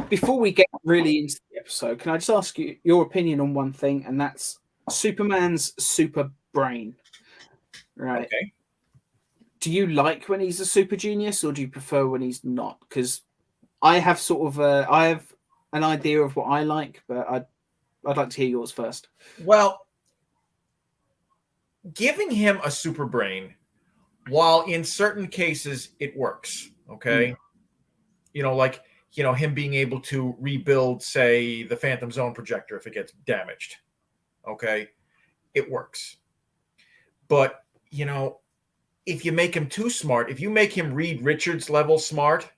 before we get really into the episode, can I just ask you your opinion on one thing, and that's Superman's super brain. Right. Okay. Do you like when he's a super genius, or do you prefer when he's not? Because I have sort of I have an idea of what I like, but I'd like to hear yours first. Well, giving him a super brain, while in certain cases it works, okay? You know, like, you know, him being able to rebuild, say, the Phantom Zone projector if it gets damaged, okay? It works. But, you know, if you make him too smart, if you make him Reed Richards level smart,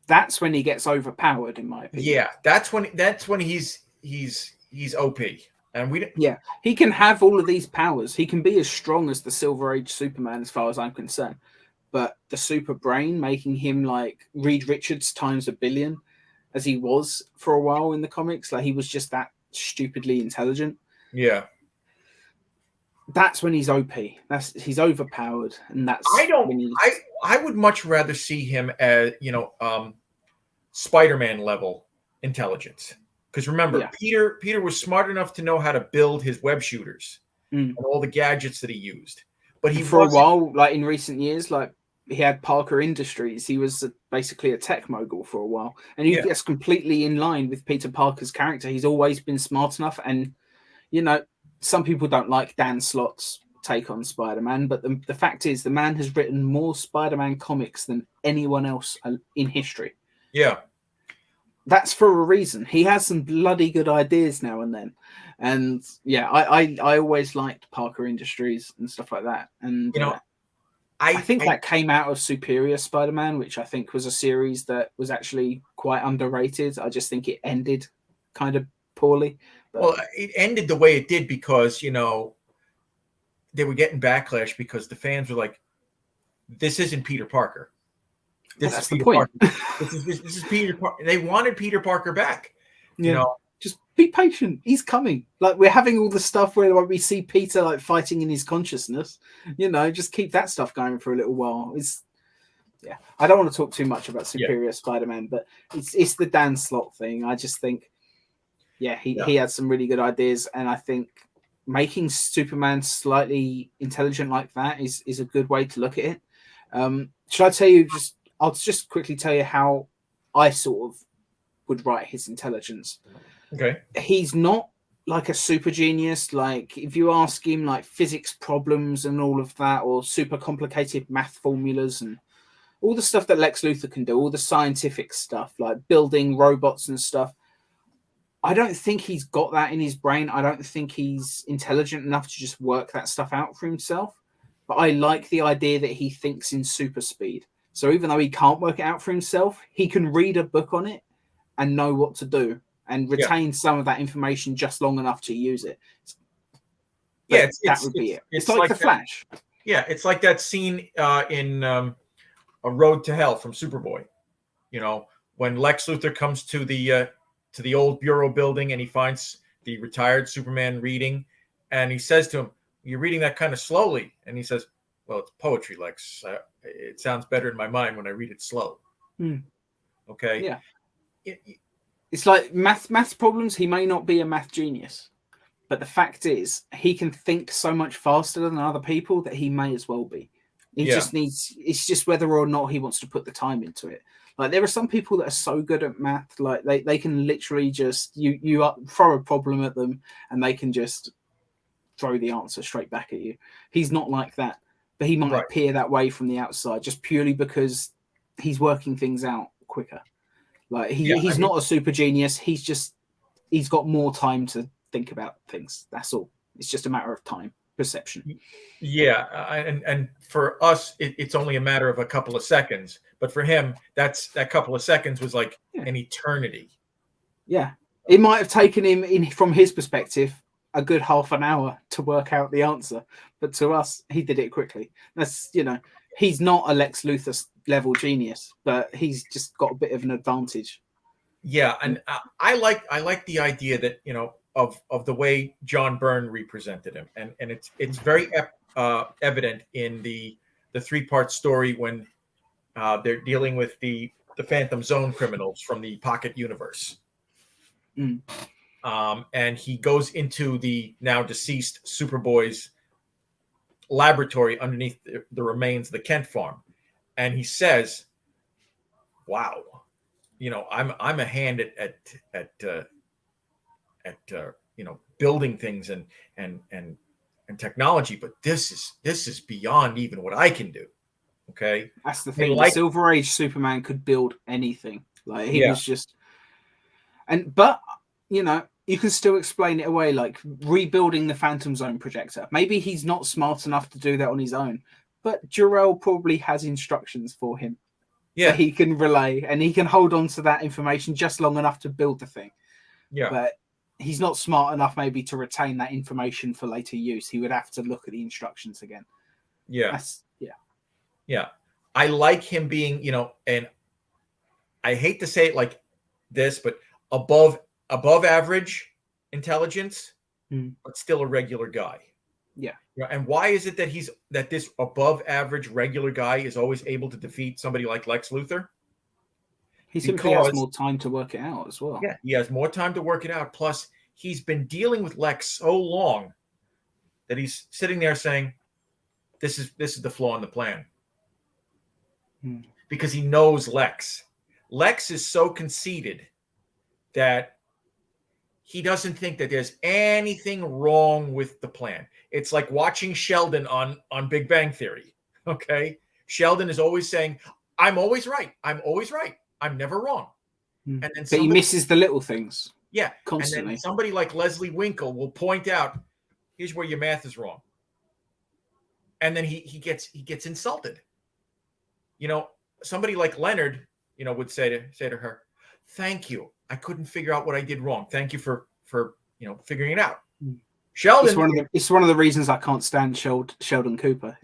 that's when he gets overpowered, in my opinion. Yeah, that's when he's OP. And he can have all of these powers. He can be as strong as the Silver Age Superman, as far as I'm concerned. but the super brain making him like Reed Richards times a billion, as he was for a while in the comics. Like he was just that stupidly intelligent. Yeah. That's when he's OP. He's overpowered, and that's when he's... I would much rather see him as Spider-Man level intelligence. Because remember, Peter was smart enough to know how to build his web shooters and all the gadgets that he used. But for a while, like in recent years, like he had Parker Industries. He was basically a tech mogul for a while, and he gets completely in line with Peter Parker's character. He's always been smart enough, and some people don't like Dan Slott's take on Spider-Man, but the fact is the man has written more Spider-Man comics than anyone else in history. Yeah. That's for a reason. He has some bloody good ideas now and then. And I always liked Parker Industries and stuff like that. And I think that came out of Superior Spider-Man, which I think was a series that was actually quite underrated. I just think it ended kind of poorly. But... Well, it ended the way it did because, they were getting backlash because the fans were like, this isn't Peter Parker. That's the point. This is Peter Parker. They wanted Peter Parker back. Just be patient. He's coming. Like, we're having all the stuff where we see Peter like fighting in his consciousness. Just keep that stuff going for a little while. I don't want to talk too much about Superior Spider-Man, but it's the Dan Slott thing. I just think, he had some really good ideas, and I think making Superman slightly intelligent like that is a good way to look at it. Should I tell you I'll just quickly tell you how I sort of would write his intelligence. Okay. He's not like a super genius. Like if you ask him like physics problems and all of that, or super complicated math formulas and all the stuff that Lex Luthor can do, all the scientific stuff like building robots and stuff, I don't think he's got that in his brain. I don't think he's intelligent enough to just work that stuff out for himself. But I like the idea that he thinks in super speed. So even though he can't work it out for himself, he can read a book on it and know what to do and retain some of that information just long enough to use it. That would be it. It's like the Flash. Yeah, it's like that scene in A Road to Hell from Superboy. When Lex Luthor comes to the old bureau building and he finds the retired Superman reading, and he says to him, "You're reading that kind of slowly." And he says, "Well, it's poetry, Lex. It sounds better in my mind when I read it slow." Okay. Yeah. It's like maths problems. He may not be a math genius, but the fact is he can think so much faster than other people that he may as well be. It's just whether or not he wants to put the time into it. Like there are some people that are so good at math, like they can literally just you throw a problem at them and they can just throw the answer straight back at you. He's not like that, but he might appear that way from the outside just purely because he's working things out quicker. Like he's not a super genius. He's got more time to think about things. That's all. It's just a matter of time, perception. Yeah, and for us, it's only a matter of a couple of seconds. But for him, that couple of seconds was like an eternity. Yeah, it might have taken him, from his perspective, a good half an hour to work out the answer. But to us, he did it quickly. That's he's not a Lex Luthor level genius, but he's just got a bit of an advantage. Yeah, and I like the idea that of the way John Byrne represented him, and it's very evident in the 3-part story when they're dealing with the Phantom Zone criminals from the Pocket Universe. And he goes into the now deceased Superboy's laboratory underneath the remains of the Kent farm, and he says, "Wow, I'm a hand at building things and technology, but this is beyond even what I can do." Okay, that's the thing. The Silver Age Superman could build anything. Like he was just, but you can still explain it away, like rebuilding the Phantom Zone projector. Maybe he's not smart enough to do that on his own, but Jor-El probably has instructions for him. Yeah, that he can relay, and he can hold on to that information just long enough to build the thing. Yeah, but he's not smart enough maybe to retain that information for later use. He would have to look at the instructions again. Yeah. I like him being, and I hate to say it like this, but above average intelligence, but still a regular guy. Yeah. And why is it that this above average regular guy is always able to defeat somebody like Lex Luthor? He simply has more time to work it out as well. Yeah, he has more time to work it out. Plus, he's been dealing with Lex so long that he's sitting there saying, "This is the flaw in the plan," because he knows Lex. Lex is so conceited that he doesn't think that there's anything wrong with the plan. It's like watching Sheldon on Big Bang Theory. Okay, Sheldon is always saying, "I'm always right. I'm always right. I'm never wrong." And then but he misses the little things. Yeah, constantly. And then somebody like Leslie Winkle will point out, "Here's where your math is wrong," and then he gets insulted. Somebody like Leonard, would say to her, "Thank you. I couldn't figure out what I did wrong. Thank you for figuring it out." Sheldon, it's one of the reasons I can't stand Sheldon Cooper.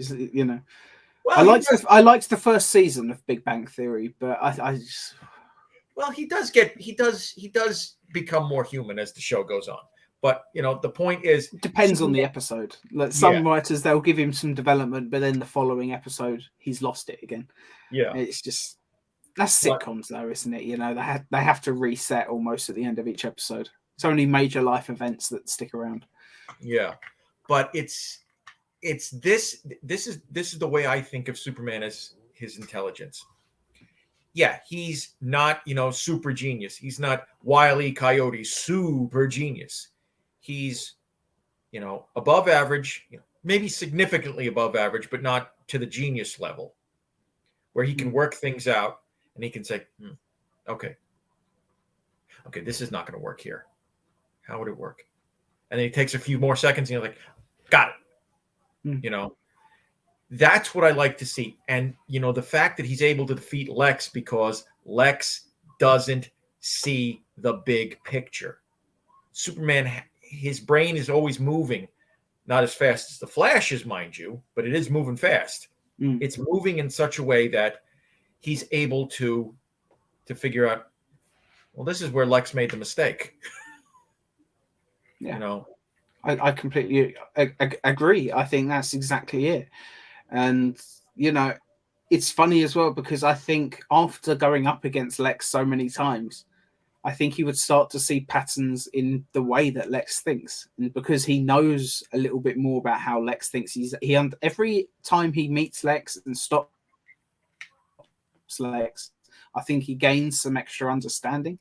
Well, I liked the first season of Big Bang Theory, but I just. Well, he does become more human as the show goes on. But the point is, it depends on the episode. Like some writers, they'll give him some development, but then the following episode, he's lost it again. Yeah, it's just that's sitcoms, though, isn't it? They have to reset almost at the end of each episode. It's only major life events that stick around. Yeah, but it's this is the way I think of Superman as his intelligence. Yeah, he's not, super genius. He's not Wile E. Coyote, super genius. He's, above average, maybe significantly above average, but not to the genius level, where he can work things out and he can say, okay, this is not going to work here. How would it work? And then he takes a few more seconds and you're like, got it. That's what I like to see. And, the fact that he's able to defeat Lex because Lex doesn't see the big picture. Superman, his brain is always moving, not as fast as the Flash's, mind you, but it is moving fast. It's moving in such a way that he's able to figure out, well, this is where Lex made the mistake. Yeah. I completely agree. I think that's exactly it. And, it's funny as well, because I think after going up against Lex so many times, I think he would start to see patterns in the way that Lex thinks. And because he knows a little bit more about how Lex thinks, every time he meets Lex and stops Lex, I think he gains some extra understanding.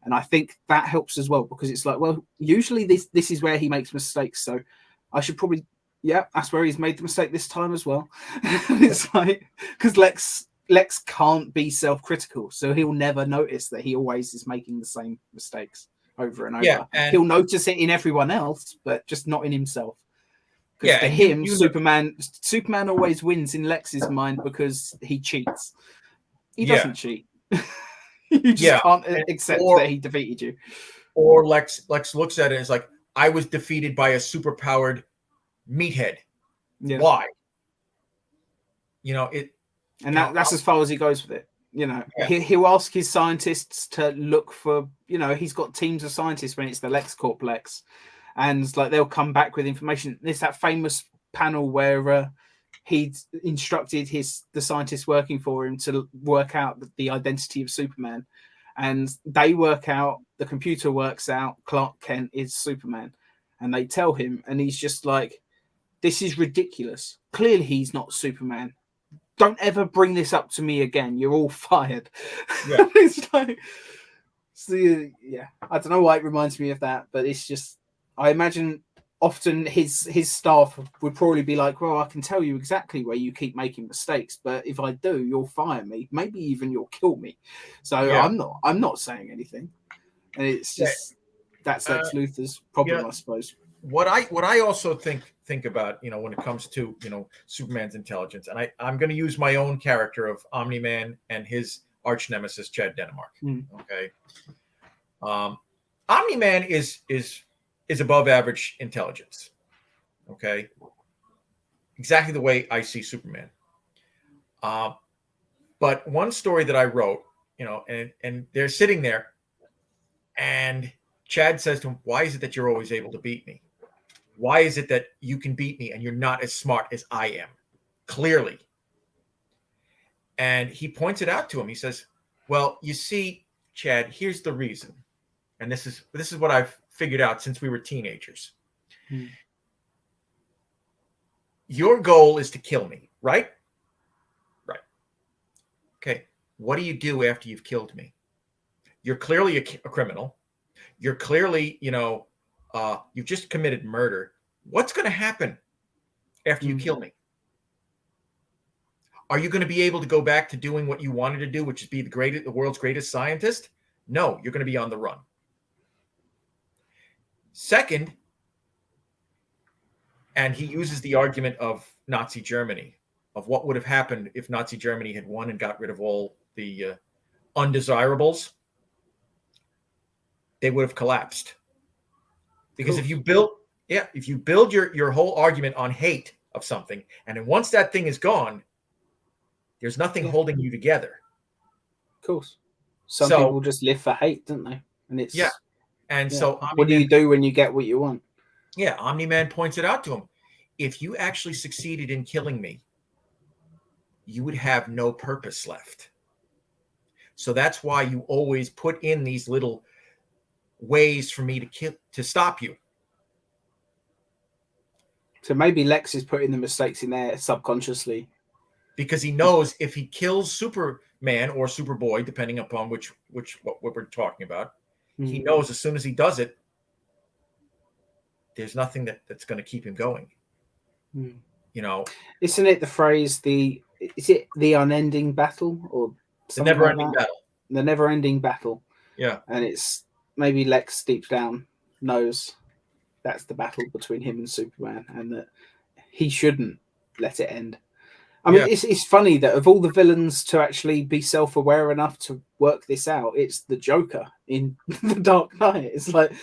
And I think that helps as well, because it's like, well, usually this is where he makes mistakes. So I should probably, that's where he's made the mistake this time as well. It's like, because Lex can't be self-critical, so he'll never notice that he always is making the same mistakes over and over. Yeah, and he'll notice it in everyone else, but just not in himself. Because to him, Superman always wins in Lex's mind because he cheats. He doesn't cheat. You just can't accept that he defeated you. Or Lex looks at it and is like, I was defeated by a superpowered meathead. Yeah. Why? That's as far as he goes with it. He'll ask his scientists to look for, he's got teams of scientists when it's the LexCorp Lex, and like they'll come back with information. There's that famous panel where he'd instructed the scientists working for him to work out the identity of Superman, and the computer works out Clark Kent is Superman, and they tell him, and he's just like, this is ridiculous. Clearly he's not Superman. Don't ever bring this up to me again. You're all fired. Yeah. It's like, I don't know why it reminds me of that, but it's just, I imagine often his staff would probably be like, well, I can tell you exactly where you keep making mistakes, but if I do, you'll fire me. Maybe even you'll kill me. So I'm not saying anything. And it's just, that's Lex Luthor's problem, I suppose. What I also think about, when it comes to, Superman's intelligence, and I'm going to use my own character of Omni-Man and his arch nemesis, Chad Denmark. Okay. Omni-Man is above average intelligence. Okay. Exactly the way I see Superman. But one story that I wrote, and they're sitting there, and Chad says to him, "Why is it that you're always able to beat me? Why is it that you can beat me and you're not as smart as I am? Clearly." And he points it out to him. He says, "Well, you see, Chad, here's the reason. And this is what I've figured out since we were teenagers. Hmm. Your goal is to kill me, right? Right. Okay. What do you do after you've killed me? You're clearly a criminal. You're clearly, you've just committed murder. What's going to happen after you kill me? Are you going to be able to go back to doing what you wanted to do, which is be the world's greatest scientist? No, you're going to be on the run. Second, and he uses the argument of Nazi Germany, of what would have happened if Nazi Germany had won and got rid of all the undesirables. They would have collapsed. Because if you build your whole argument on hate of something, and then once that thing is gone, there's nothing holding you together. Of course. Some people just live for hate, don't they? And it's so what do you do when you get what you want? Yeah, Omni-Man points it out to him. If you actually succeeded in killing me, you would have no purpose left. So that's why you always put in these little ways for me to stop you. So maybe Lex is putting the mistakes in there subconsciously. Because he knows if he kills Superman or Superboy, depending upon what we're talking about, he knows as soon as he does it, there's nothing that's going to keep him going. Isn't it the phrase is it the unending battle or the never-ending battle? The never-ending battle. Yeah. And it's maybe Lex deep down knows that's the battle between him and Superman, and that he shouldn't let it end. I mean, it's funny that of all the villains to actually be self-aware enough to work this out, it's the Joker in The Dark Knight. It's like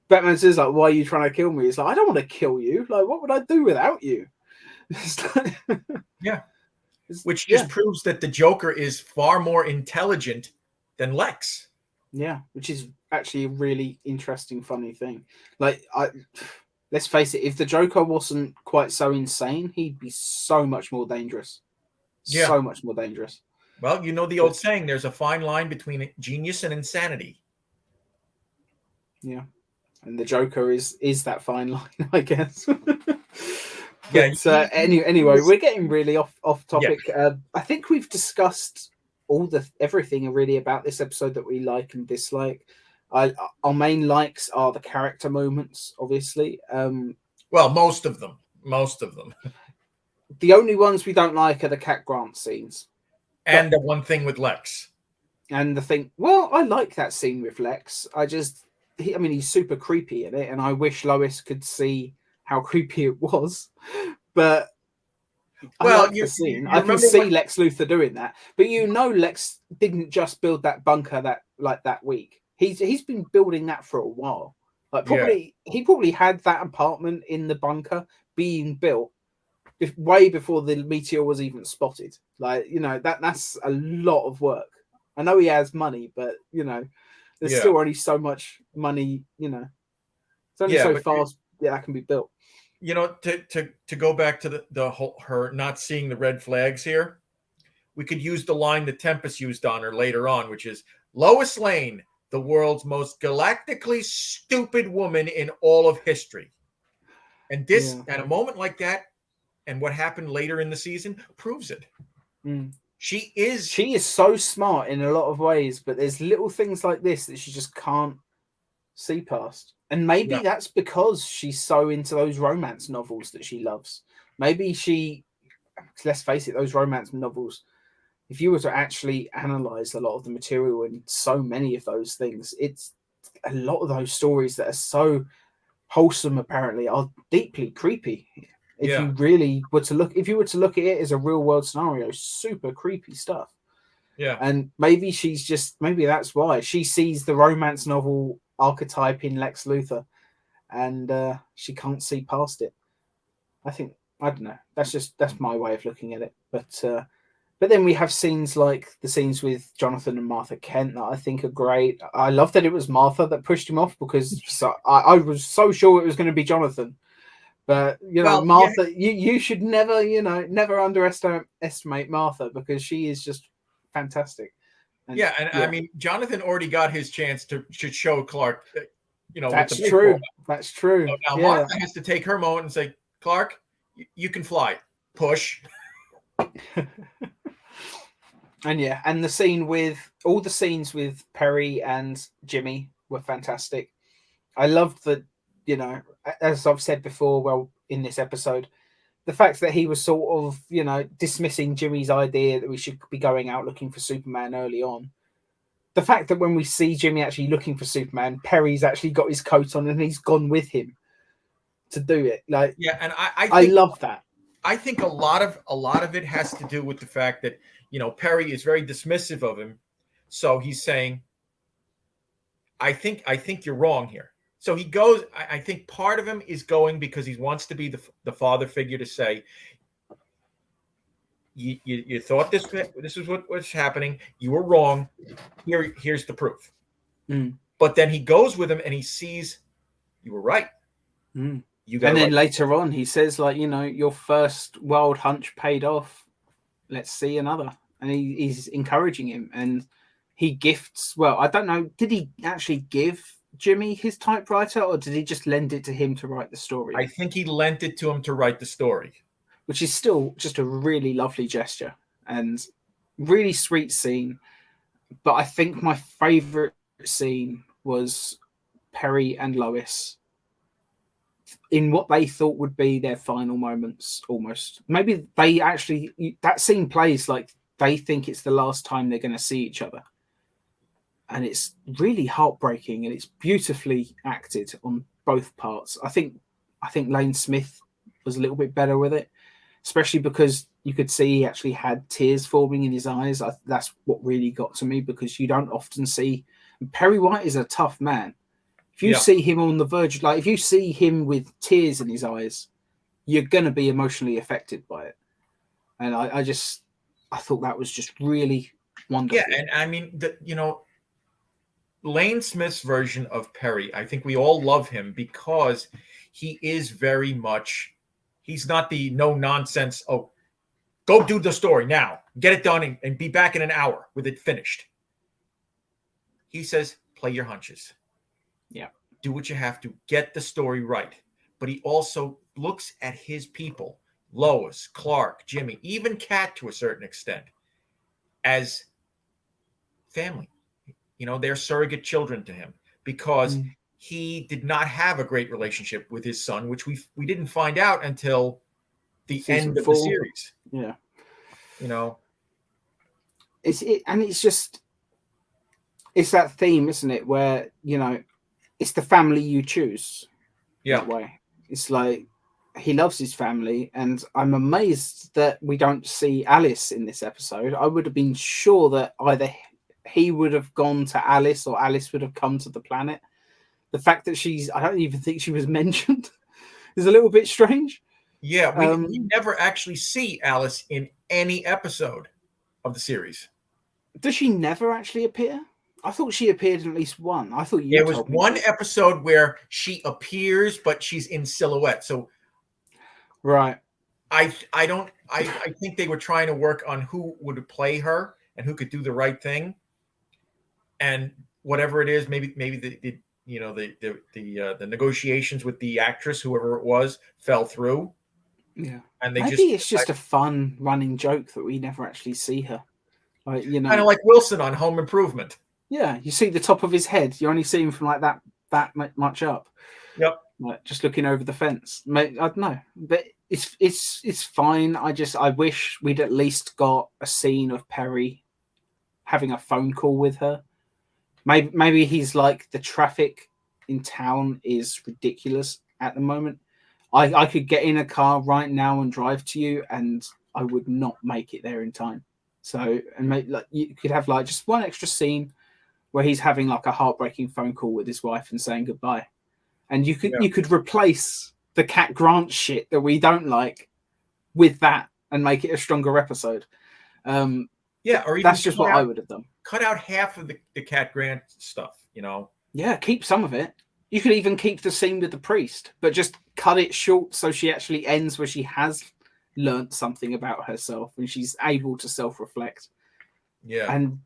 Batman says, like, "Why are you trying to kill me?" It's like, "I don't want to kill you. Like, what would I do without you?" Which just proves that the Joker is far more intelligent than Lex. Yeah, which is actually a really interesting, funny thing. Like, let's face it, if the Joker wasn't quite so insane, he'd be so much more dangerous. Yeah. So much more dangerous. Well, you know the old saying, there's a fine line between genius and insanity. Yeah. And the Joker is that fine line, I guess. Anyway, we're getting really off topic. Yeah. I think we've discussed everything really about this episode that we like and dislike. Our main likes are the character moments, obviously. Well, most of them. The only ones we don't like are the Cat Grant scenes. And the one thing with Lex. And the thing, well, I like that scene with Lex. He's super creepy in it, and I wish Lois could see how creepy it was. But I like the scene. I can see Lex Luthor doing that. But Lex didn't just build that bunker that week. He's been building that for a while. He probably had that apartment in the bunker being built way before the meteor was even spotted. That's a lot of work. I know he has money, but there's still only so much money. It's only so fast that can be built. To go back to the whole her not seeing the red flags here, we could use the line that Tempest used on her later on, which is Lois Lane, the world's most galactically stupid woman in all of history. And at a moment like that, and what happened later in the season proves it. She is so smart in a lot of ways, but there's little things like this that she just can't see past. And maybe that's because she's so into those romance novels that she loves. Maybe let's face it, those romance novels, if you were to actually analyze a lot of the material in so many of those things, it's a lot of those stories that are so wholesome apparently are deeply creepy. If you were to look at it as a real world scenario, super creepy stuff. Yeah. And maybe that's why she sees the romance novel archetype in Lex Luthor, and she can't see past it. I don't know. That's my way of looking at it. But But then we have scenes like the scenes with Jonathan and Martha Kent that I think are great. I love that it was Martha that pushed him off, because I was so sure it was going to be Jonathan. But Well, Martha, you should never, never underestimate Martha, because she is just fantastic. And I mean, Jonathan already got his chance to show Clark, that's with the true. baseball. That's true. So now Martha has to take her moment and say, Clark, you can fly. Push. And and all the scenes with Perry and Jimmy were fantastic. I loved that, as I've said before, in this episode, the fact that he was sort of, dismissing Jimmy's idea that we should be going out looking for Superman early on. The fact that when we see Jimmy actually looking for Superman, Perry's actually got his coat on and he's gone with him to do it. Like, and I love that. I think a lot of it has to do with the fact that, Perry is very dismissive of him. So he's saying, I think you're wrong here. So he goes, I think part of him is going because he wants to be the father figure to say, you thought this is what was happening. You were wrong. Here's the proof. But then he goes with him and he sees you were right. And then later on he says, like, your first wild hunch paid off. Let's see another. And he's encouraging him, and he gifts. Well, I don't know. Did he actually give Jimmy his typewriter, or did he just lend it to him to write the story? I think he lent it to him to write the story, which is still just a really lovely gesture and really sweet scene. But I think my favorite scene was Perry and Lois in what they thought would be their final moments, almost. Maybe they actually, that scene plays like they think it's the last time they're going to see each other. And it's really heartbreaking, and it's beautifully acted on both parts. I think Lane Smith was a little bit better with it, especially because you could see he actually had tears forming in his eyes. That's what really got to me, because you don't often see. Perry White is a tough man. If you see him on the verge, like if you see him with tears in his eyes, you're going to be emotionally affected by it. And I thought that was just really wonderful. Yeah, and I mean, Lane Smith's version of Perry, I think we all love him because he is very much, he's not the no nonsense, oh, go do the story now, get it done and be back in an hour with it finished. He says, play your hunches. Yeah. Do what you have to, get the story right. But he also looks at his people, Lois, Clark, Jimmy, even Kat to a certain extent, as family. They're surrogate children to him, because he did not have a great relationship with his son, which we didn't find out until the end of the series. Yeah. It's that theme, isn't it? Where, it's the family you choose. Yeah. That way. It's like he loves his family, and I'm amazed that we don't see Alice in this episode. I would have been sure that either he would have gone to Alice or Alice would have come to the planet. The fact that I don't even think she was mentioned is a little bit strange. Yeah, we never actually see Alice in any episode of the series. Does she never actually appear? I thought she appeared in at least one. I thought there was one episode where she appears, but she's in silhouette. So, right. I think they were trying to work on who would play her and who could do the right thing, and whatever it is, maybe the negotiations with the actress, whoever it was, fell through. Yeah, and maybe it's just a fun running joke that we never actually see her. Like, kind of like Wilson on Home Improvement. Yeah, you see the top of his head. You only see him from like that much up. Yep. Like, just looking over the fence. I don't know, but it's fine. I wish we'd at least got a scene of Perry having a phone call with her. Maybe he's like, the traffic in town is ridiculous at the moment. I could get in a car right now and drive to you, and I would not make it there in time. So, and you could have like just one extra scene where he's having like a heartbreaking phone call with his wife and saying goodbye, and you could replace the Cat Grant shit that we don't like with that and make it a stronger episode. Yeah, or even That's just what I would have done. cut out half of the Cat Grant stuff, you know. Yeah, keep some of it. You could even keep the scene with the priest, but just cut it short so she actually ends where she has learnt something about herself and she's able to self-reflect. Yeah. And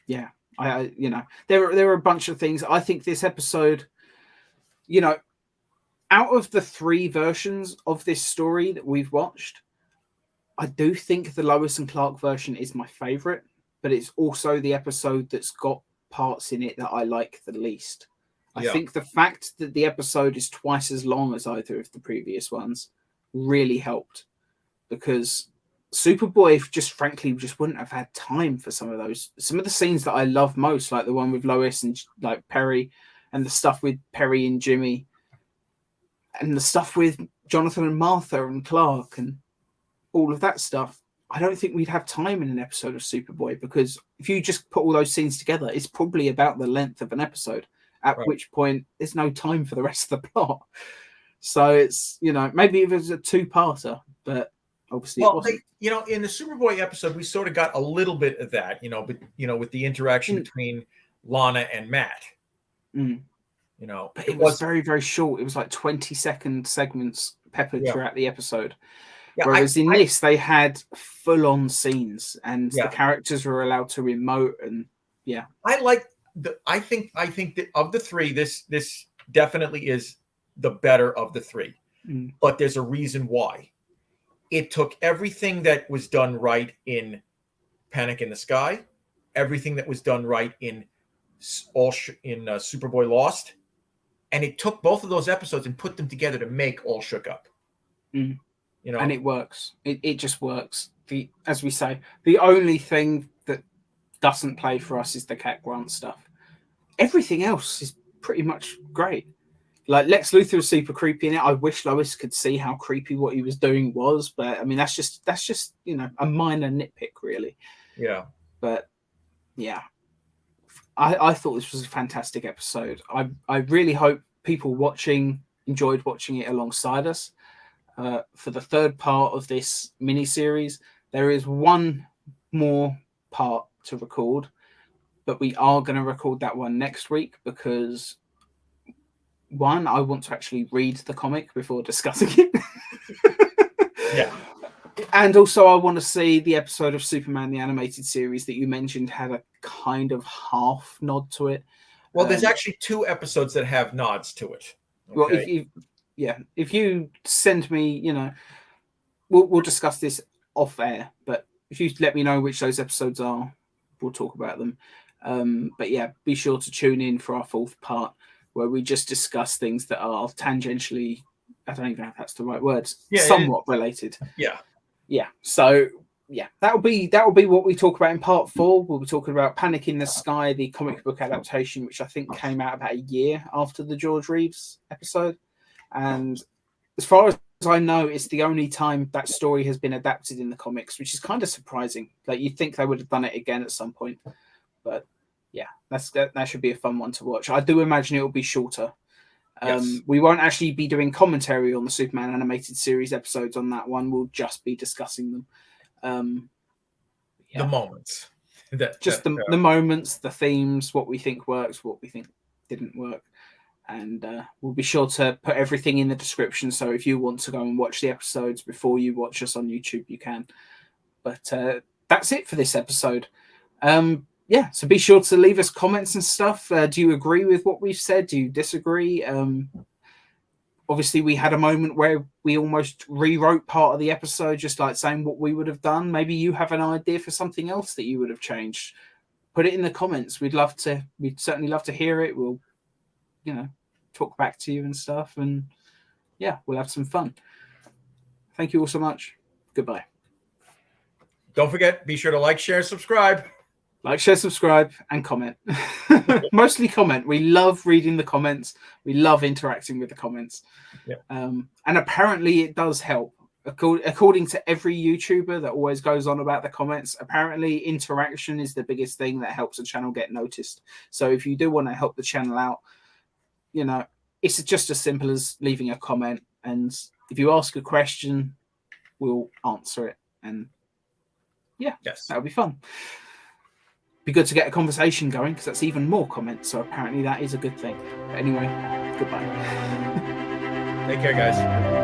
yeah, I you know, there are a bunch of things. I think this episode, you know, out of the 3 versions of this story that we've watched, I do think the Lois and Clark version is my favorite, but it's also the episode that's got parts in it that I like the least. I think the fact that the episode is twice as long as either of the previous ones really helped, because Superboy just frankly just wouldn't have had time for some of the scenes that I love most, like the one with Lois and like Perry, and the stuff with Perry and Jimmy, and the stuff with Jonathan and Martha and Clark and all of that stuff. I don't think we'd have time in an episode of Superboy, because if you just put all those scenes together, it's probably about the length of an episode, at which point there's no time for the rest of the plot. So it's, you know, maybe it was a 2-parter, but obviously it wasn't. You know, in the Superboy episode, we sort of got a little bit of that, you know, but, you know, with the interaction between Lana and Matt. You know, but it was very, very short. It was like 20-second segments peppered throughout the episode. Yeah, whereas in this, they had full-on scenes, and the characters were allowed to emote, and I think that of the 3, this definitely is the better of the 3. But there's a reason why. It took everything that was done right in Panic in the Sky, everything that was done right in Superboy Lost, and it took both of those episodes and put them together to make All Shook Up. You know, and it works. It just works. As we say, the only thing that doesn't play for us is the Cat Grant stuff. Everything else is pretty much great. Like Lex Luthor was super creepy in it. I wish Lois could see how creepy what he was doing was, but I mean that's just you know, a minor nitpick really. Yeah. But yeah, I thought this was a fantastic episode. I really hope people watching enjoyed watching it alongside us. For the 3rd part of this mini-series, there is one more part to record, but we are going to record that one next week because, one, I want to actually read the comic before discussing it. Yeah. And also I want to see the episode of Superman the Animated Series that you mentioned had a kind of half nod to it. Well, there's actually 2 episodes that have nods to it. Okay? Well, if you send me, you know, we'll discuss this off air, but if you let me know which those episodes are, we'll talk about them. But yeah, be sure to tune in for our 4th part, where we just discuss things that are tangentially, I don't even know if that's the right word, somewhat related. Yeah. So yeah, that'll be what we talk about in part 4. We'll be talking about Panic in the Sky, the comic book adaptation, which I think came out about a year after the George Reeves episode. And as far as I know, it's the only time that story has been adapted in the comics, which is kind of surprising. Like, you'd think they would have done it again at some point. But yeah, that should be a fun one to watch. I do imagine it will be shorter. We won't actually be doing commentary on the Superman Animated Series episodes on that one. We'll just be discussing them. The moments. The moments, the themes, what we think works, what we think didn't work. And we'll be sure to put everything in the description, so if you want to go and watch the episodes before you watch us on YouTube, you can. But that's it for this episode. So be sure to leave us comments and stuff. Do you agree with what we've said? Do you disagree? Obviously, we had a moment where we almost rewrote part of the episode, just like saying what we would have done. Maybe you have an idea for something else that you would have changed. Put it in the comments. We'd certainly love to hear it. We'll, you know, talk back to you and stuff, and yeah, we'll have some fun. Thank you all so much. Goodbye. Don't forget, be sure to like, share, subscribe. Like, share, subscribe, and comment. Mostly comment. We love reading the comments. We love interacting with the comments. Yeah. And apparently it does help. According to every YouTuber that always goes on about the comments, apparently interaction is the biggest thing that helps a channel get noticed. So if you do want to help the channel out, you know, it's just as simple as leaving a comment. And if you ask a question, we'll answer it. And Yeah, Yes. that'll be fun. Be good to get a conversation going because that's even more comments. So apparently that is a good thing. But anyway, goodbye. Take care, guys.